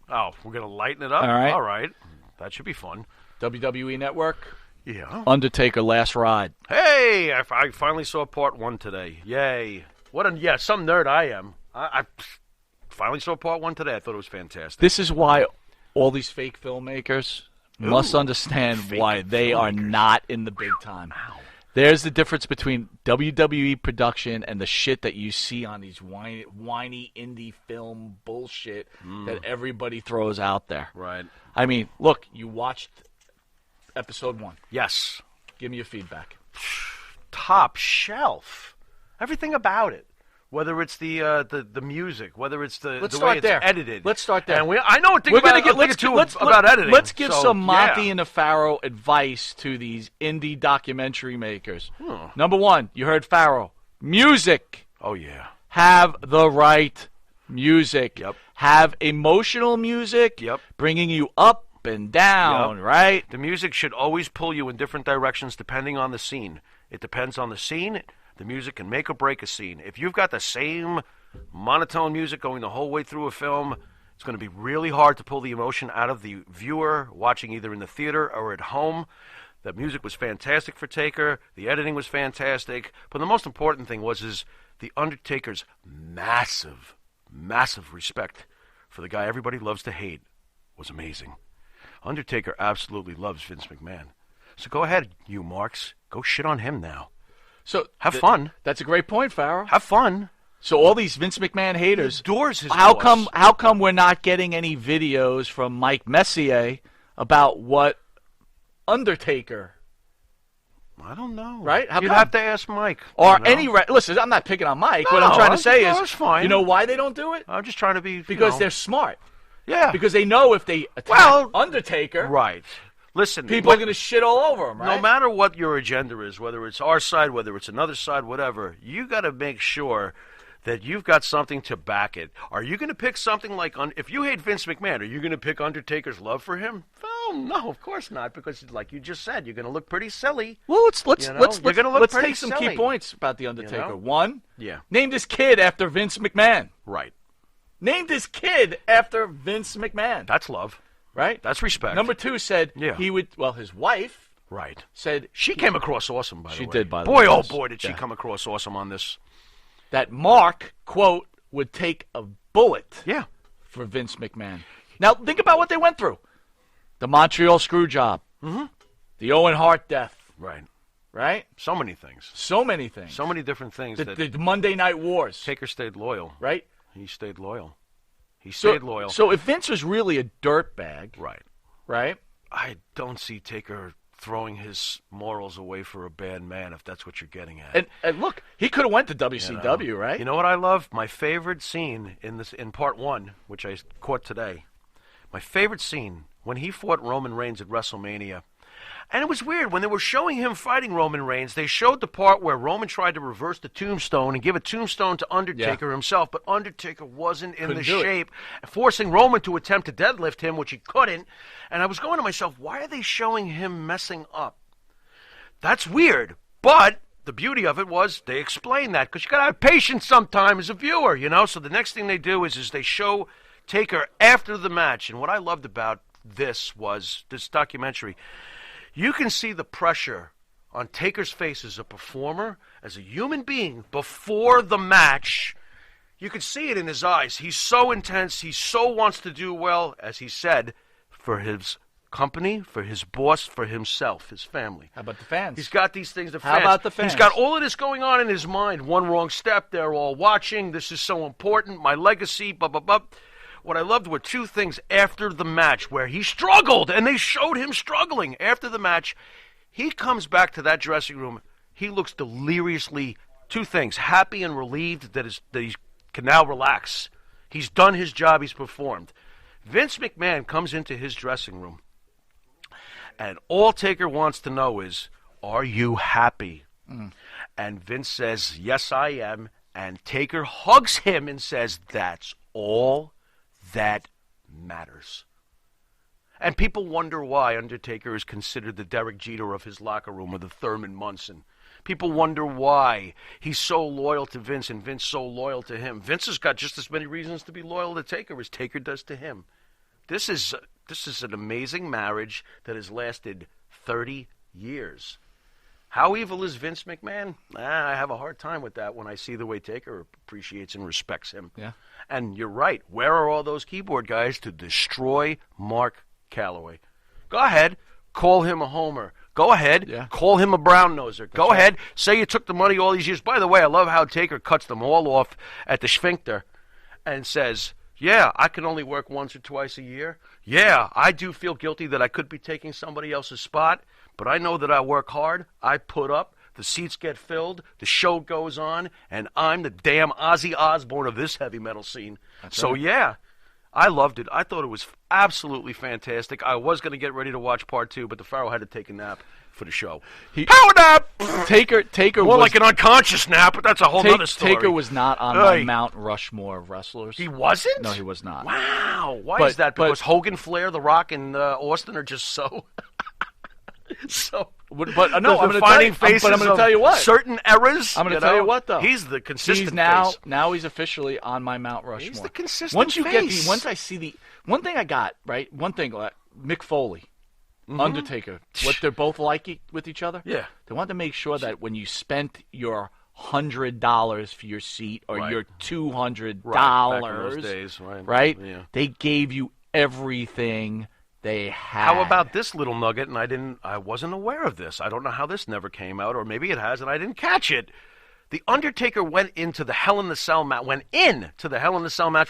Oh, we're going to lighten it up? All right. All right. That should be fun. WWE Network. Yeah. Undertaker, Last Ride. Hey, I finally saw part 1 today. Yay. Some nerd I am. I finally saw part 1 today. I thought it was fantastic. This is why all these fake filmmakers must understand why they are not in the big time. Wow. There's the difference between WWE production and the shit that you see on these whiny indie film bullshit that everybody throws out there. Right. I mean, look, you watched episode 1. Yes. Give me your feedback. Top shelf. Everything about it. Whether it's the music, whether it's the way it's edited. Let's start there. And I know a thing about editing. Let's give some Monte yeah. and the Pharaoh advice to these indie documentary makers. Number 1, you heard Pharaoh. Music. Oh, yeah. Have the right music. Yep. Have emotional music. Yep. Bringing you up and down, Yep. right? The music should always pull you in different directions depending on the scene. It depends on the scene. The music can make or break a scene. If you've got the same monotone music going the whole way through a film, it's going to be really hard to pull the emotion out of the viewer watching either in the theater or at home. The music was fantastic for Taker. The editing was fantastic. But the most important thing is The Undertaker's massive, massive respect for the guy everybody loves to hate was amazing. Undertaker absolutely loves Vince McMahon. So go ahead, you marks. Go shit on him now. So have fun. That's a great point, Pharaoh. Have fun. So all these Vince McMahon haters, adores his how boss. come we're not getting any videos from Mike Messier about what Undertaker? I don't know. Right? You'd have to ask Mike. Or listen, I'm not picking on Mike. What I'm trying to say is, that's fine. You know why they don't do it? I'm just trying to be because they're smart. Yeah. Because they know if they attack Undertaker, right. Listen, people are going to shit all over him, right? No matter what your agenda is, whether it's our side, whether it's another side, whatever, you got to make sure that you've got something to back it. Are you going to pick something like, if you hate Vince McMahon, are you going to pick Undertaker's love for him? Oh, no, of course not, because like you just said, you're going to look pretty silly. Well, let's take take some key points about the Undertaker. You know? One, yeah, named his kid after Vince McMahon. Right. Named his kid after Vince McMahon. That's love. Right? That's respect. Number 2 said he would, his wife right. said... She came across awesome, by the way. She did, by the way. Boy, oh boy, did she come across awesome on this. That Mark, quote, would take a bullet for Vince McMahon. Now, think about what they went through. The Montreal screw job. Mm-hmm. The Owen Hart death. Right. Right? So many things. So many things. So many different things. The Monday Night Wars. Taker stayed loyal. Right? He stayed loyal. He stayed loyal. So if Vince was really a dirtbag... Right. Right? I don't see Taker throwing his morals away for a bad man, if that's what you're getting at. And look, he could have went to WCW, right? You know what I love? My favorite scene in part 1, which I caught today. My favorite scene when he fought Roman Reigns at WrestleMania. And it was weird. When they were showing him fighting Roman Reigns, they showed the part where Roman tried to reverse the tombstone and give a tombstone to Undertaker himself, but Undertaker wasn't in the shape, forcing Roman to attempt to deadlift him, which he couldn't. And I was going to myself, why are they showing him messing up? That's weird. But the beauty of it was they explained that, because you got to have patience sometime as a viewer, you know? So the next thing they do is they show Taker after the match. And what I loved about this documentary, you can see the pressure on Taker's face as a performer, as a human being, before the match. You can see it in his eyes. He's so intense. He so wants to do well, as he said, for his company, for his boss, for himself, his family. How about the fans? He's got these things. How about the fans? He's got all of this going on in his mind. One wrong step, they're all watching. This is so important. My legacy, blah, blah, blah. What I loved were two things after the match where he struggled, and they showed him struggling. After the match, he comes back to that dressing room. He looks deliriously, two things, happy and relieved that he can now relax. He's done his job. He's performed. Vince McMahon comes into his dressing room, and all Taker wants to know is, are you happy? And Vince says, yes, I am. And Taker hugs him and says, that's all that matters. And people wonder why Undertaker is considered the Derek Jeter of his locker room, or the Thurman Munson. People wonder why he's so loyal to Vince and Vince so loyal to him. Vince has got just as many reasons to be loyal to Taker as Taker does to him. This is an amazing marriage that has lasted 30 years. How evil is Vince McMahon? I have a hard time with that when I see the way Taker appreciates and respects him. Yeah. And you're right. Where are all those keyboard guys to destroy Mark Calloway? Go ahead. Call him a homer. Go ahead. Call him a brown noser. Go ahead. Say you took the money all these years. By the way, I love how Taker cuts them all off at the sphincter and says, yeah, I can only work once or twice a year. Yeah, I do feel guilty that I could be taking somebody else's spot, but I know that I work hard. I put up. The seats get filled. The show goes on, and I'm the damn Ozzy Osbourne of this heavy metal scene. So, yeah, I loved it. I thought it was absolutely fantastic. I was going to get ready to watch part 2, but the Pharaoh had to take a nap for the show. Power nap! Taker More was like an unconscious nap, but that's a whole other story. Taker was not on my Mount Rushmore of wrestlers. He wasn't? No, he was not. Wow. Why is that? Because Hogan, Flair, The Rock, and Austin are just so... But no, I'm going to tell you what. Certain eras. I'm going to tell you what, though. He's the consistent face. Now he's officially on my Mount Rushmore. He's the consistent face. Once I see the one thing I got right. One thing, Mick Foley, Undertaker. What they're both like with each other. Yeah. They wanted to make sure that when you spent your $100 for your seat or your $200, back in those days, right? Yeah. They gave you everything they had. How about this little nugget? And I wasn't aware of this. I don't know how this never came out, or maybe it has, and I didn't catch it. The Undertaker went into the Hell in the Cell match.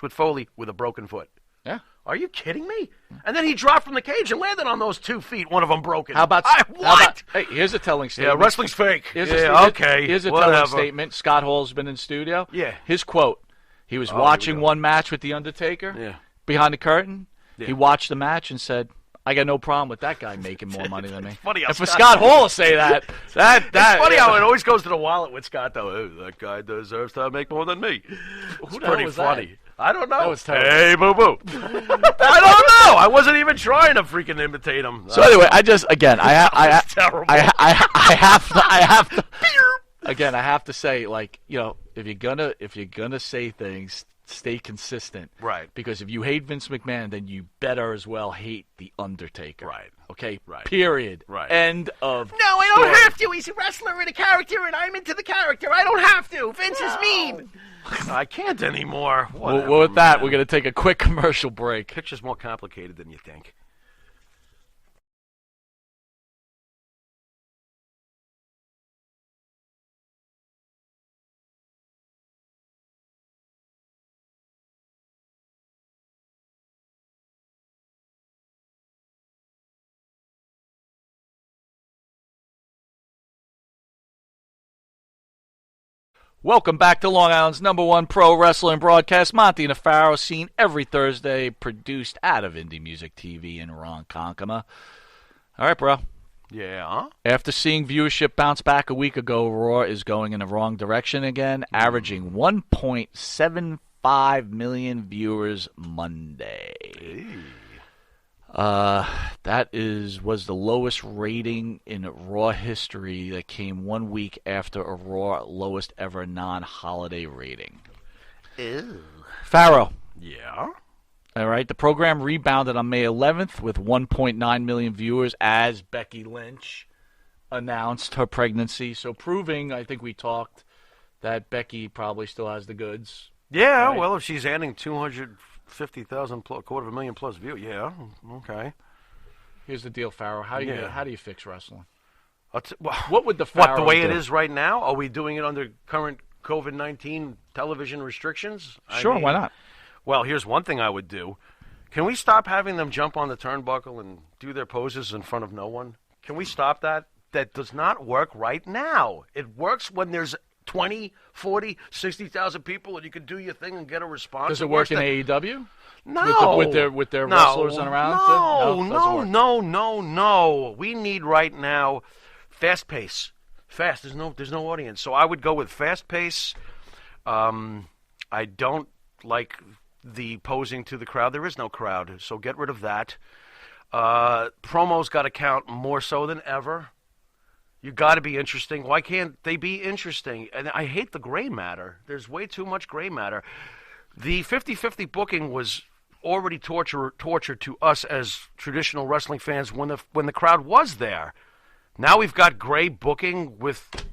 With Foley with a broken foot. Yeah. Are you kidding me? And then he dropped from the cage and landed on those 2 feet, one of them broken. How about what? Hey, here's a telling statement. Yeah, wrestling's fake. Here's a telling statement. Scott Hall's been in studio. Yeah. His quote. He was watching one match with The Undertaker. Yeah. Behind the curtain. Yeah. He watched the match and said, I got no problem with that guy making more money than me. Funny how and for Scott Hall to say that, it's funny how it always goes to the wallet with Scott, though. Oh, that guy deserves to make more than me. Who It's pretty funny. That? I don't know. That was terrible. Hey, boo-boo. I don't know. I wasn't even trying to freaking imitate him. So anyway, I have to say, like, you know, if you're gonna say things, stay consistent. Right. Because if you hate Vince McMahon, then you better as well hate The Undertaker. Right. Okay? Right. Period. Right. End of No, I don't have to. He's a wrestler and a character, and I'm into the character. I don't have to. Vince is mean. I can't anymore. Whatever, well, with that, we're going to take a quick commercial break. Picture's more complicated than you think. Welcome back to Long Island's #1 pro wrestling broadcast. Monte The Pharaoh, seen every Thursday, produced out of Indie Music TV in Ronkonkoma. All right, bro. Yeah? After seeing viewership bounce back a week ago, Raw is going in the wrong direction again, averaging 1.75 million viewers Monday. That was the lowest rating in Raw history that came 1 week after a Raw lowest ever non-holiday rating. Ew. Pharaoh. Yeah? All right, the program rebounded on May 11th with 1.9 million viewers as Becky Lynch announced her pregnancy. So proving, I think we talked, that Becky probably still has the goods. Yeah, right? well, if she's adding 250,000, quarter of a million plus view, yeah, okay. Here's the deal, Pharaoh. How do you fix wrestling? What would the Pharaoh the way do? it is right now? Are we doing it under current COVID-19 television restrictions? Sure, why not? Well, here's one thing I would do. Can we stop having them jump on the turnbuckle and do their poses in front of no one? Can we stop that? That does not work right now. It works when there's 20, 40, 60,000 people and you can do your thing and get a response. Does it work in AEW? No. With their wrestlers around? No. We need right now fast pace. Fast. There's no audience. So I would go with fast pace. I don't like the posing to the crowd. There is no crowd, so get rid of that. Promos got to count more so than ever. You got to be interesting. Why can't they be interesting? And I hate the gray matter. There's way too much gray matter. The 50-50 booking was already torture to us as traditional wrestling fans when the crowd was there. Now we've got gray booking with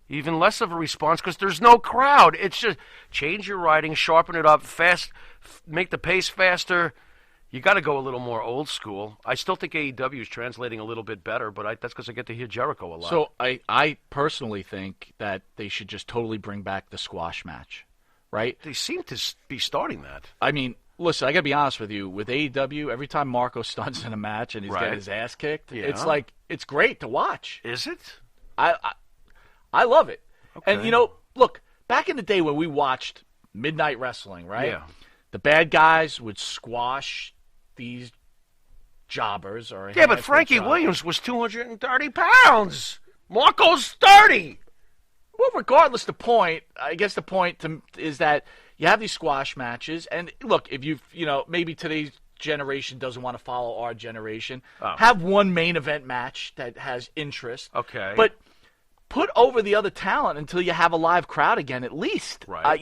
even less of a response because there's no crowd. It's just change your writing, sharpen it up, fast, make the pace faster. You got to go a little more old school. I still think AEW is translating a little bit better, but that's because I get to hear Jericho a lot. So I personally think that they should just totally bring back the squash match, right? They seem to be starting that. I mean, listen, I got to be honest with you. With AEW, every time Marco stunts in a match and he's getting his ass kicked, it's great to watch. Is it? I love it. Okay. And, look, back in the day when we watched Midnight Wrestling, right? Yeah. The bad guys would squash these jobbers. But Frankie Williams was 230 pounds. Marco's 30. Well, regardless, I guess the point is that you have these squash matches. And, look, if maybe today's generation doesn't want to follow our generation, have one main event match that has interest. Okay. But put over the other talent until you have a live crowd again, at least. Right.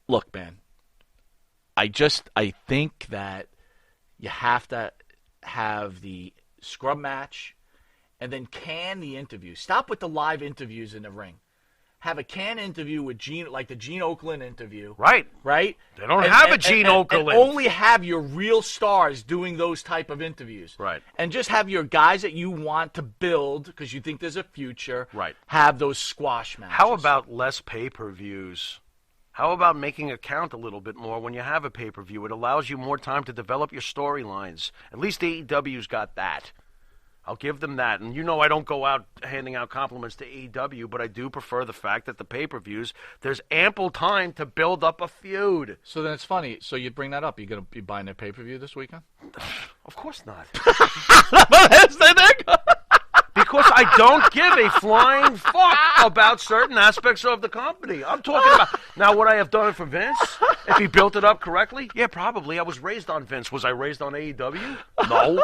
Look, man, I think that you have to have the scrub match and then can the interviews. Stop with the live interviews in the ring. Have a can interview with Gene, like the Gene Okerlund interview. Right. Right? They don't have a Gene Okerlund. And only have your real stars doing those type of interviews. Right. And just have your guys that you want to build because you think there's a future. Right. Have those squash matches. How about less pay-per-views? How about making it count a little bit more when you have a pay-per-view? It allows you more time to develop your storylines. At least AEW's got that. I'll give them that. And I don't go out handing out compliments to AEW, but I do prefer the fact that the pay-per-views, there's ample time to build up a feud. So then it's funny. So you bring that up. You going to be buying a pay-per-view this weekend? Of course not. Because I don't give a flying fuck about certain aspects of the company. I'm talking about... Now, would I have done it for Vince? If he built it up correctly? Yeah, probably. I was raised on Vince. Was I raised on AEW? No.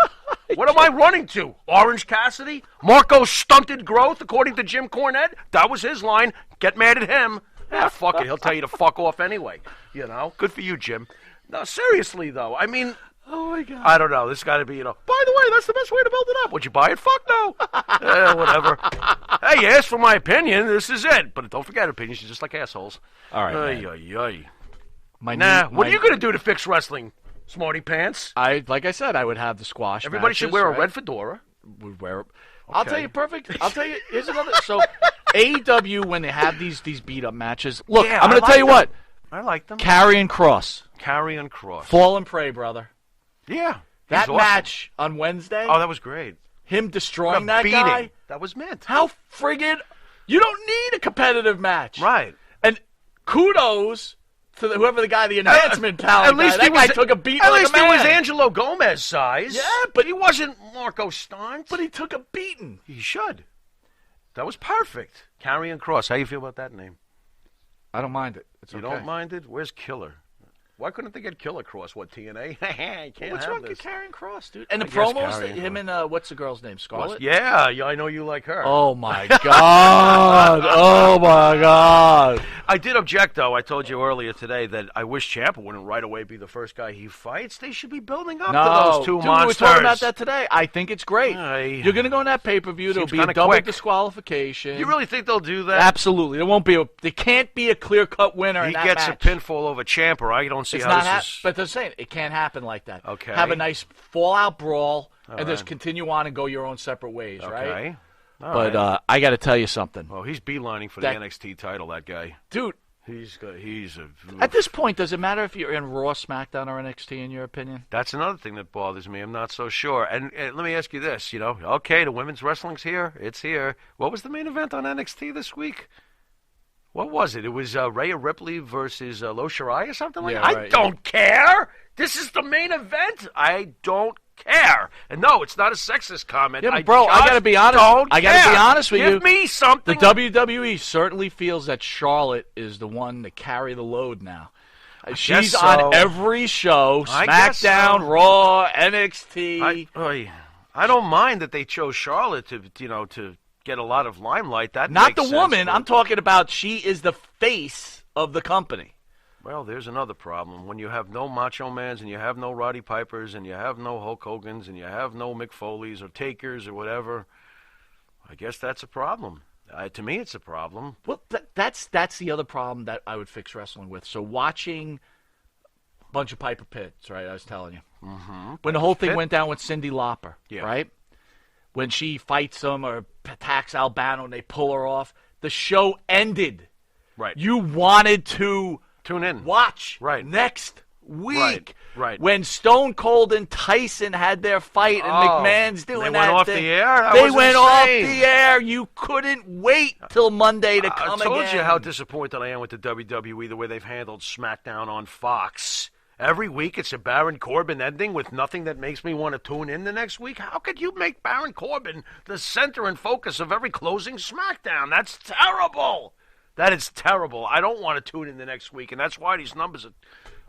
What am I running to? Orange Cassidy? Marco's stunted growth, according to Jim Cornette? That was his line. Get mad at him. Yeah, fuck it. He'll tell you to fuck off anyway. Good for you, Jim. No, seriously, though. I mean... Oh, my God. I don't know. This got to be, by the way, that's the best way to build it up. Would you buy it? Fuck no. Whatever. Hey, you asked for my opinion. This is it. But don't forget, opinions are just like assholes. All right, What are you going to do to fix wrestling, smarty pants? Like I said, I would have the squash Everybody matches, should wear right? a red fedora. Would wear. I'll tell you, here's another. So, AEW, when they have these beat-up matches, look, I'm going to tell you what. I like them. Karrion Kross. Fall and pray, brother. Yeah. That match on Wednesday. Oh, that was great. Him destroying that guy. That was meant. How friggin' You don't need a competitive match. Right. And kudos to whoever the guy, the advancement talent at least guy. That guy took a beating At like least a man. he was Angelo Gomez size. Yeah, but he wasn't Marco Stunt. But he took a beating. He should. That was perfect. Karrion Kross. How you feel about that name? I don't mind it. It's You okay. don't mind it? Where's Killer? Why couldn't they get Killer Cross? What, TNA? Can't What's have wrong with this. Karrion Kross, dude? And the I guess promos, Karrion him Kross. and what's the girl's name? Scarlett? Yeah, I know you like her. Oh my God! Oh my God! I did object, though. I told you earlier today that I wish Ciampa wouldn't right away be the first guy he fights. They should be building up to those two dude, monsters. we were talking about that today. I think it's great. You're going to go in that pay-per-view. There'll Seems be a kinda double quick. disqualification. You really think they'll do that? Absolutely. There can't be a clear-cut winner He in that gets match. a pinfall over Ciampa. I don't see It's how not this is. But they're saying it can't happen like that. Okay. Have a nice fallout brawl, All and just right. continue on and go your own separate ways, right? Okay. All But right. I got to tell you something. Well, he's beelining for That- the NXT title, that guy. Dude. He's a... At this point, does it matter if you're in Raw, SmackDown, or NXT, in your opinion? That's another thing that bothers me. I'm not so sure. And let me ask you this, okay, the women's wrestling's here. It's here. What was the main event on NXT this week? What was it? It was Rhea Ripley versus Lo Shirai or something like that? Yeah, I right, don't care. This is the main event. I don't care. And no, it's not a sexist comment. Yeah, but bro, I got to be honest. I got to be honest with you. Give me something. The WWE certainly feels that Charlotte is the one to carry the load now. She's guess on so. every show, I guess SmackDown, so. Raw, NXT. I don't mind that they chose Charlotte to get a lot of limelight. That Not makes the sense, woman. but- I'm talking about she is the face of the company. Well, there's another problem. When you have no Macho Mans and you have no Roddy Pipers and you have no Hulk Hogans and you have no Mick Foleys or Takers or whatever, I guess that's a problem. To me, it's a problem. Well, that's the other problem that I would fix wrestling with. So watching a bunch of Piper Pits, right? I was telling you. Mm-hmm. When the whole thing went down with Cyndi Lauper, Yeah. right? When she fights him or attacks Albano and they pull her off, the show ended. Right. You wanted to tune in, watch right next week. Right. When Stone Cold and Tyson had their fight and McMahon's doing they that went off thing. the air? That They was went off insane. the air. You couldn't wait till Monday to come I told again. you how disappointed I am with the WWE, the way they've handled SmackDown on Fox. Every week it's a Baron Corbin ending with nothing that makes me want to tune in the next week. How could you make Baron Corbin the center and focus of every closing SmackDown? That's terrible. That is terrible. I don't want to tune in the next week, and that's why these numbers are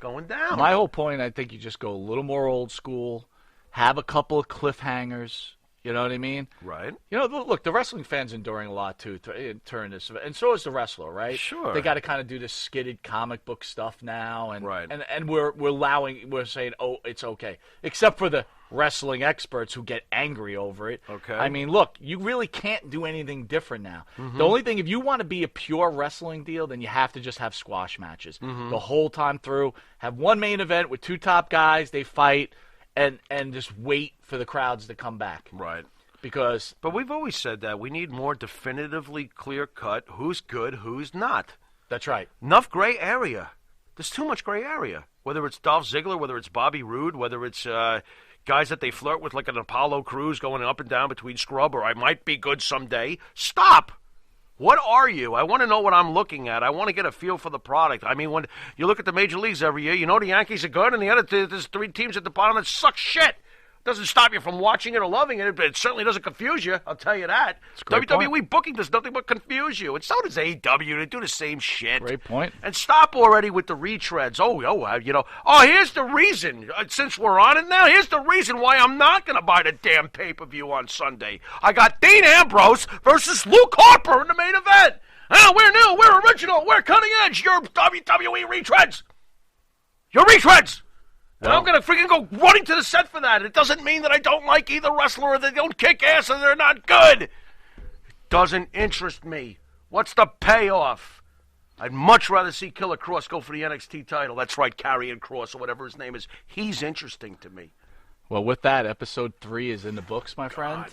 going down. My whole point, I think you just go a little more old school, have a couple of cliffhangers. You know what I mean? Right. Look, the wrestling fan's enduring a lot, too, during this. And so is the wrestler, right? Sure. They got to kind of do this skidded comic book stuff now. And, Right. And we're saying, oh, it's okay. Except for the wrestling experts who get angry over it. Okay. I mean, look, you really can't do anything different now. Mhm. The only thing, if you want to be a pure wrestling deal, then you have to just have squash matches Mhm. the whole time through. Have one main event with two top guys, they fight, and just wait for the crowds to come back. Right. Because But we've always said that. We need more definitively clear-cut who's good, who's not. That's right. Enough gray area. There's too much gray area. Whether it's Dolph Ziggler, whether it's Bobby Roode, whether it's guys that they flirt with like an Apollo Crews going up and down between scrub or I might be good someday. Stop! What are you? I want to know what I'm looking at. I want to get a feel for the product. I mean, when you look at the major leagues every year, you know the Yankees are good, and the other there's three teams at the bottom that suck shit. Doesn't stop you from watching it or loving it, but it certainly doesn't confuse you. I'll tell you that. great WWE booking does nothing but confuse you, and so does AEW. They do the same shit. Great point. And stop already with the retreads. Here's the reason. Since we're on it now, here's the reason why I'm not going to buy the damn pay-per-view on Sunday. I got Dean Ambrose versus Luke Harper in the main event. We're new, we're original, we're cutting edge. You're WWE retreads. You're retreads. And I'm going to freaking go running to the set for that. It doesn't mean that I don't like either wrestler or they don't kick ass or they're not good. It doesn't interest me. What's the payoff? I'd much rather see Killer Cross go for the NXT title. That's right, Karrion Kross or whatever his name is. He's interesting to me. Well, with that, episode 3 is in the books, my friend.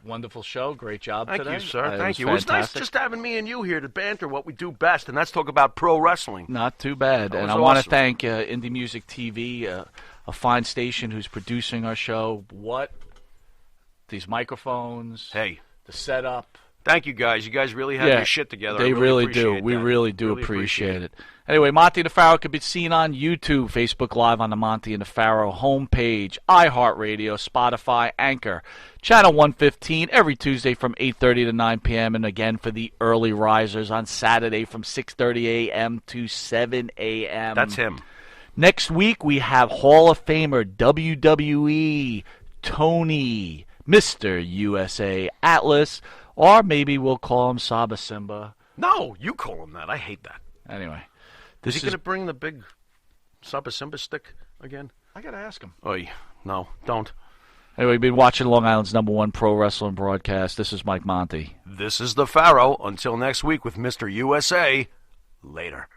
Wonderful show. Great job Thank today. you, sir. It Thank was you. It was nice fantastic. just having me and you here to banter what we do best, and that's talk about pro wrestling. Not too bad. That And was I want to awesome. thank Indie Music TV, a fine station who's producing our show. These microphones. Hey. The setup. Thank you, guys. You guys really have your shit together. They I really do. appreciate We that. really do appreciate it. Anyway, Monte the Pharaoh can be seen on YouTube, Facebook Live on the Monte and the Pharaoh homepage, iHeartRadio, Spotify, Anchor, Channel 115 every Tuesday from 8:30 to 9 p.m. and again for the early risers on Saturday from 6:30 a.m. to 7 a.m. That's him. Next week we have Hall of Famer WWE Tony, Mr. USA Atlas, or maybe we'll call him Saba Simba. No, you call him that. I hate that. Anyway. Is he going to bring the big Saba Simba stick again? I got to ask him. Oy, no, don't. Anyway, we've been watching Long Island's #1 pro wrestling broadcast. This is Mike Monte. This is the Pharaoh. Until next week with Mr. USA. Later.